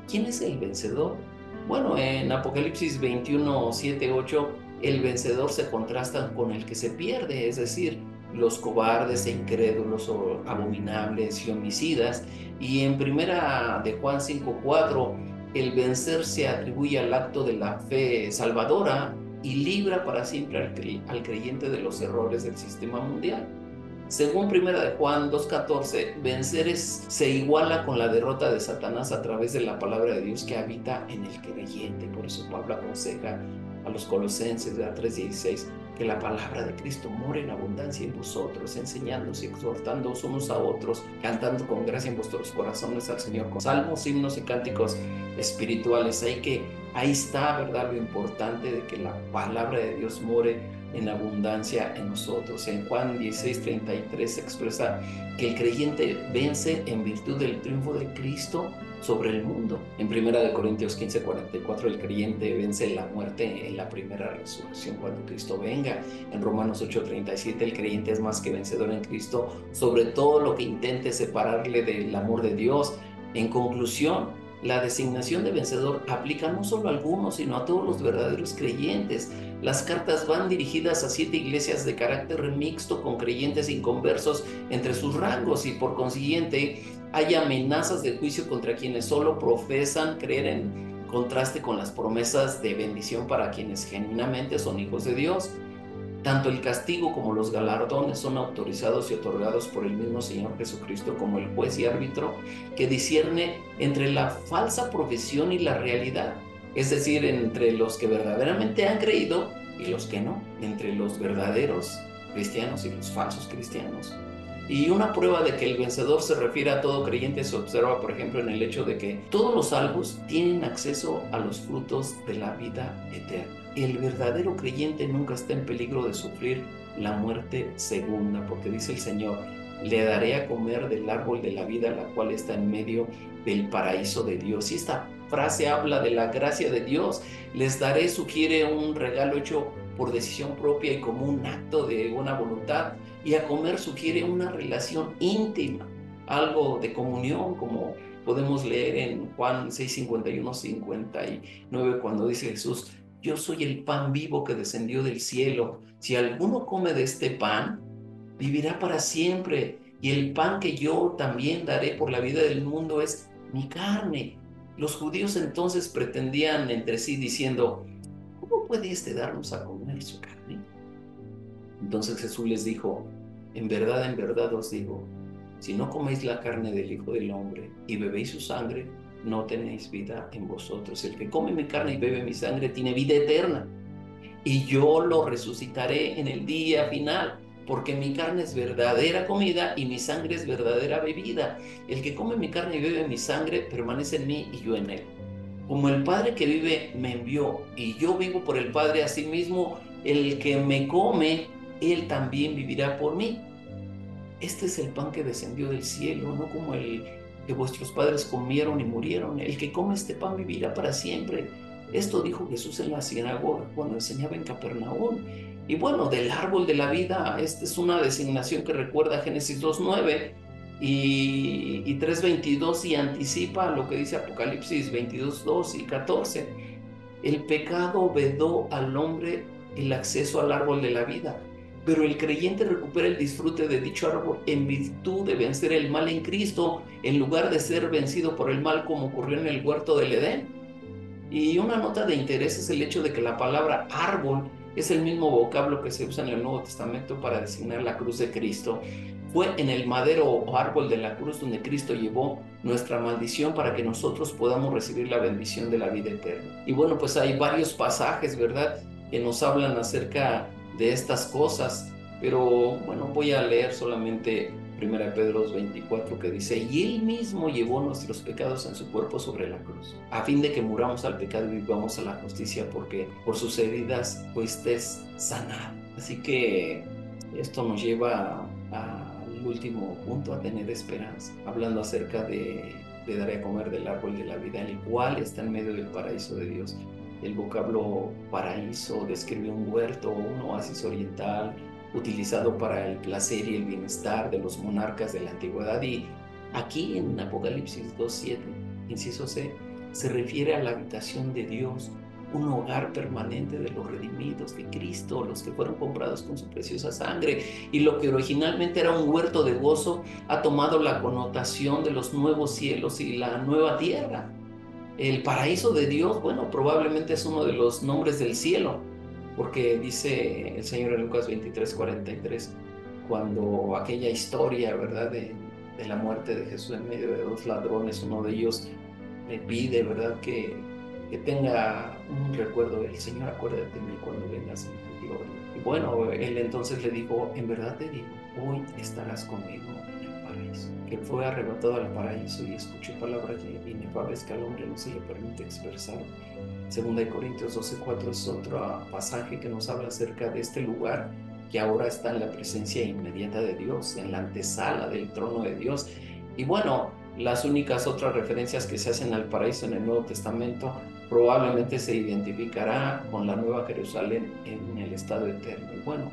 ¿Quién es el vencedor? Bueno, en Apocalipsis 21, 7, 8, el vencedor se contrasta con el que se pierde, es decir, los cobardes e incrédulos o abominables y homicidas. Y en primera de Juan 5, 4, el vencer se atribuye al acto de la fe salvadora y libra para siempre al creyente de los errores del sistema mundial. Según primera de Juan 2:14, vencer se iguala con la derrota de Satanás a través de la palabra de Dios que habita en el creyente. Por eso Pablo aconseja a los Colosenses de 3:16 que la palabra de Cristo more en abundancia en vosotros, enseñándoos y exhortándoos unos a otros, cantando con gracia en vuestros corazones al Señor con salmos, himnos y cánticos espirituales. Ahí está, ¿verdad?, lo importante de que la palabra de Dios more en abundancia en nosotros. En Juan 16:33 se expresa que el creyente vence en virtud del triunfo de Cristo sobre el mundo. En 1 Corintios 15:44 el creyente vence la muerte en la primera resurrección cuando Cristo venga. En Romanos 8:37 el creyente es más que vencedor en Cristo sobre todo lo que intente separarle del amor de Dios. En conclusión, la designación de vencedor aplica no solo a algunos, sino a todos los verdaderos creyentes. Las cartas van dirigidas a 7 iglesias de carácter mixto con creyentes inconversos entre sus rangos, y por consiguiente hay amenazas de juicio contra quienes solo profesan creer, en contraste con las promesas de bendición para quienes genuinamente son hijos de Dios. Tanto el castigo como los galardones son autorizados y otorgados por el mismo Señor Jesucristo como el juez y árbitro que discierne entre la falsa profesión y la realidad, es decir, entre los que verdaderamente han creído y los que no, entre los verdaderos cristianos y los falsos cristianos. Y una prueba de que el vencedor se refiere a todo creyente se observa, por ejemplo, en el hecho de que todos los salvos tienen acceso a los frutos de la vida eterna. El verdadero creyente nunca está en peligro de sufrir la muerte segunda, porque dice el Señor, le daré a comer del árbol de la vida, la cual está en medio del paraíso de Dios. Y esta frase habla de la gracia de Dios. Les daré sugiere un regalo hecho por decisión propia y como un acto de buena voluntad, y a comer sugiere una relación íntima, algo de comunión, como podemos leer en Juan 6, 51, 59, cuando dice Jesús, yo soy el pan vivo que descendió del cielo. Si alguno come de este pan, vivirá para siempre. Y el pan que yo también daré por la vida del mundo es mi carne. Los judíos entonces pretendían entre sí diciendo, ¿cómo puede darnos a comer su carne? Entonces Jesús les dijo, en verdad os digo, si no coméis la carne del Hijo del Hombre y bebéis su sangre, no tenéis vida en vosotros. El que come mi carne y bebe mi sangre tiene vida eterna, y yo lo resucitaré en el día final, porque mi carne es verdadera comida y mi sangre es verdadera bebida. El que come mi carne y bebe mi sangre permanece en mí y yo en él. Como el Padre que vive me envió y yo vivo por el Padre, asimismo el que me come, él también vivirá por mí. Este es el pan que descendió del cielo, no como el que vuestros padres comieron y murieron. El que come este pan vivirá para siempre. Esto dijo Jesús en la sinagoga cuando enseñaba en Capernaum. Y bueno, del árbol de la vida, esta es una designación que recuerda a Génesis 2:9 y 3:22 y anticipa lo que dice Apocalipsis 22:2 y 14. El pecado vedó al hombre el acceso al árbol de la vida, pero el creyente recupera el disfrute de dicho árbol en virtud de vencer el mal en Cristo, en lugar de ser vencido por el mal como ocurrió en el huerto del Edén. Y una nota de interés es el hecho de que la palabra árbol es el mismo vocablo que se usa en el Nuevo Testamento para designar la cruz de Cristo. Fue en el madero o árbol de la cruz donde Cristo llevó nuestra maldición para que nosotros podamos recibir la bendición de la vida eterna. Y bueno, pues hay varios pasajes, ¿verdad?, que nos hablan acerca de estas cosas, pero bueno, voy a leer solamente 1 Pedro 2:24, que dice: y Él mismo llevó nuestros pecados en su cuerpo sobre la cruz, a fin de que muramos al pecado y vivamos a la justicia, porque por sus heridas fuisteis sanados. Así que esto nos lleva al último punto, a tener esperanza, hablando acerca de dar a comer del árbol de la vida, el cual está en medio del paraíso de Dios. El vocablo paraíso describe un huerto o un oasis oriental utilizado para el placer y el bienestar de los monarcas de la antigüedad. Y aquí en Apocalipsis 2:7, inciso C, se refiere a la habitación de Dios, un hogar permanente de los redimidos de Cristo, los que fueron comprados con su preciosa sangre. Y lo que originalmente era un huerto de gozo ha tomado la connotación de los nuevos cielos y la nueva tierra. El paraíso de Dios, bueno, probablemente es uno de los nombres del cielo, porque dice el Señor en Lucas 23:43, cuando aquella historia, ¿verdad?, de la muerte de Jesús en medio de dos ladrones, uno de ellos le pide, ¿verdad?, que tenga un recuerdo del Señor: acuérdate de mí cuando vengas en tu gloria. Y bueno, él entonces le dijo: en verdad te digo, hoy estarás conmigo en el paraíso. Que él fue arrebatado al paraíso y escuchó palabras inefables que al hombre no se le permite expresar. Segunda de Corintios 12:4 es otro pasaje que nos habla acerca de este lugar que ahora está en la presencia inmediata de Dios, en la antesala del trono de Dios. Y bueno, las únicas otras referencias que se hacen al paraíso en el Nuevo Testamento probablemente se identificará con la Nueva Jerusalén en el estado eterno. Y bueno,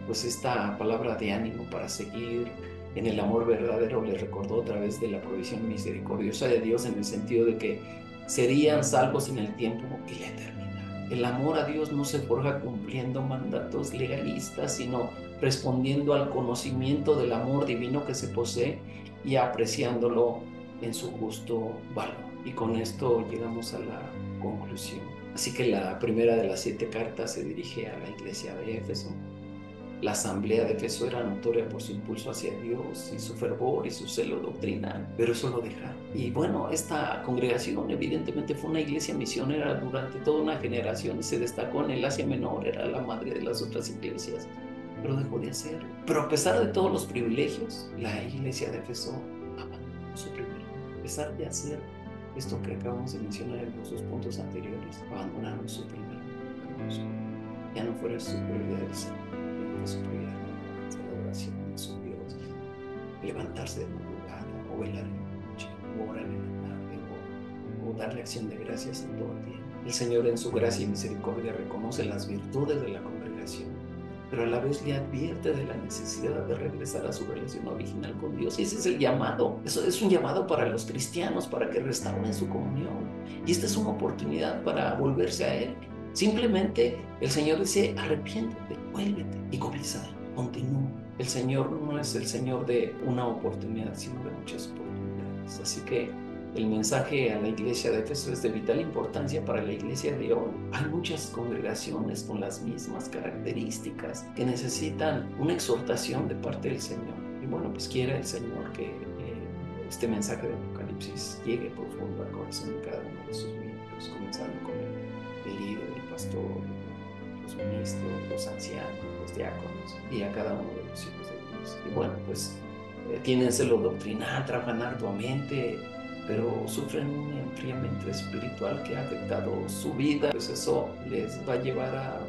pues esta palabra de ánimo para seguir en el amor verdadero les recordó otra vez de la provisión misericordiosa de Dios, en el sentido de que serían salvos en el tiempo y la eternidad. El amor a Dios no se forja cumpliendo mandatos legalistas, sino respondiendo al conocimiento del amor divino que se posee y apreciándolo en su justo valor. Y con esto llegamos a la conclusión. Así que la primera de las 7 cartas se dirige a la iglesia de Éfeso. La asamblea de Éfeso era notoria por su impulso hacia Dios y su fervor y su celo doctrinal, pero eso lo dejaron. Y bueno, esta congregación evidentemente fue una iglesia misionera durante toda una generación y se destacó en el Asia Menor, era la madre de las otras iglesias, pero dejó de hacerlo. Pero a pesar de todos los privilegios, la iglesia de Éfeso abandonó su privilegio. A pesar de hacer esto que acabamos de mencionar en los 2 puntos anteriores, abandonaron su privilegio. Ya no fuera su prioridad el Señor, su prioridad la adoración a su Dios, levantarse de madrugada o velar en la noche, o orar en la tarde, o darle acción de gracias en todo el día. El Señor, en su gracia y misericordia, reconoce las virtudes de la congregación, pero a la vez le advierte de la necesidad de regresar a su relación original con Dios. Y ese es el llamado. Eso es un llamado para los cristianos, para que restauren su comunión. Y esta es una oportunidad para volverse a Él. Simplemente el Señor dice: arrepiéntete, vuélvete y comienza, continúa. El Señor no es el Señor de una oportunidad, sino de muchas oportunidades. Así que el mensaje a la iglesia de Éfeso es de vital importancia para la iglesia de hoy. Hay muchas congregaciones con las mismas características que necesitan una exhortación de parte del Señor. Y bueno, pues quiera el Señor que este mensaje de Apocalipsis llegue profundo al corazón de cada uno de sus miembros, comenzando con el líder, el pastor, los ministros, los ancianos, los diáconos y a cada uno de los hijos de Dios. Y bueno, pues tienen celo doctrinal, trabajan arduamente, pero sufren un enfriamiento espiritual que ha afectado su vida. Pues eso les va a llevar a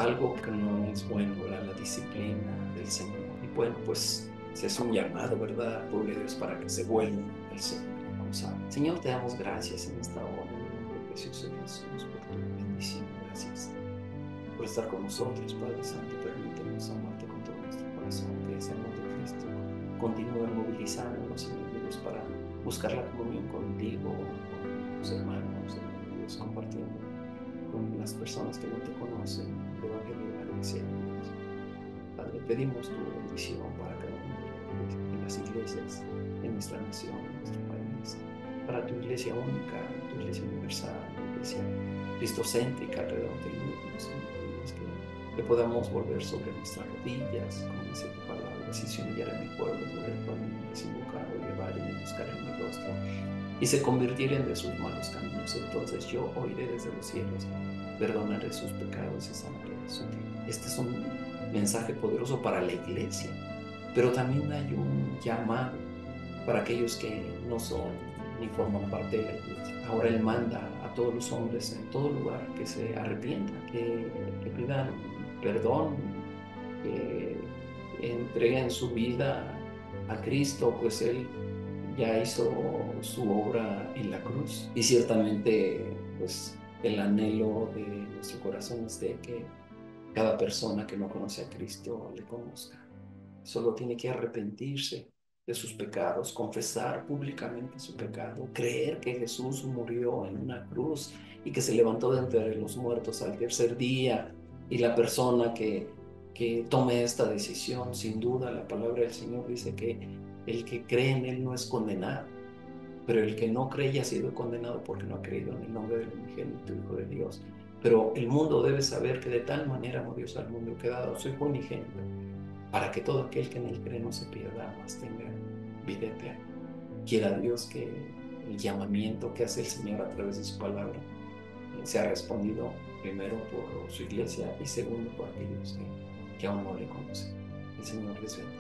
algo que no es bueno, ¿verdad? La disciplina del Señor. Y bueno, pues es un llamado, ¿verdad?, por Dios, para que se vuelvan al Señor. Vamos a... Señor, te damos gracias en esta hora, en el nombre precioso de Jesús, por tu bendición. Gracias por estar con nosotros, Padre Santo. Permítenos amarte con todo nuestro corazón, que ese amor de Cristo continúe movilizándonos, Señor Dios, para buscar la comunión contigo, con tus hermanos, Señor Dios, compartiendo con las personas que no te conocen el Evangelio de la Iglesia de Dios. Padre, pedimos tu bendición para cada uno de las iglesias en nuestra nación, en nuestro país, para tu iglesia única, tu iglesia universal, tu iglesia cristocéntrica alrededor del mundo, Señor Dios, que podamos volver sobre nuestras rodillas, como dice tu palabra, si se humillara mi pueblo, sobre el cual me has invocado, y llevar y me buscar en mi rostro, y se convirtieren de sus malos caminos, entonces yo oiré desde los cielos, perdonaré sus pecados y sanaré su tierra. Este es un mensaje poderoso para la iglesia, pero también hay un llamado para aquellos que no son ni forman parte de la iglesia. Ahora Él manda a todos los hombres en todo lugar que se arrepientan, que pidan perdón, que entreguen su vida a Cristo, pues Él ya hizo su obra en la cruz. Y ciertamente, pues el anhelo de nuestro corazón es de que cada persona que no conoce a Cristo le conozca. Solo tiene que arrepentirse de sus pecados, confesar públicamente su pecado, creer que Jesús murió en una cruz y que se levantó de entre los muertos al tercer día. Y la persona que tome esta decisión, sin duda, la palabra del Señor dice que el que cree en Él no es condenado, pero el que no cree ya ha sido condenado porque no ha creído en el nombre del unigénito Hijo de Dios. Pero el mundo debe saber que de tal manera amó Dios al mundo que ha dado a su Hijo unigénito, para que todo aquel que en Él cree no se pierda, mas tenga vida eterna. Quiera Dios que el llamamiento que hace el Señor a través de su palabra sea respondido primero por su iglesia y segundo por aquellos que aún no le conocen. El Señor les bendiga.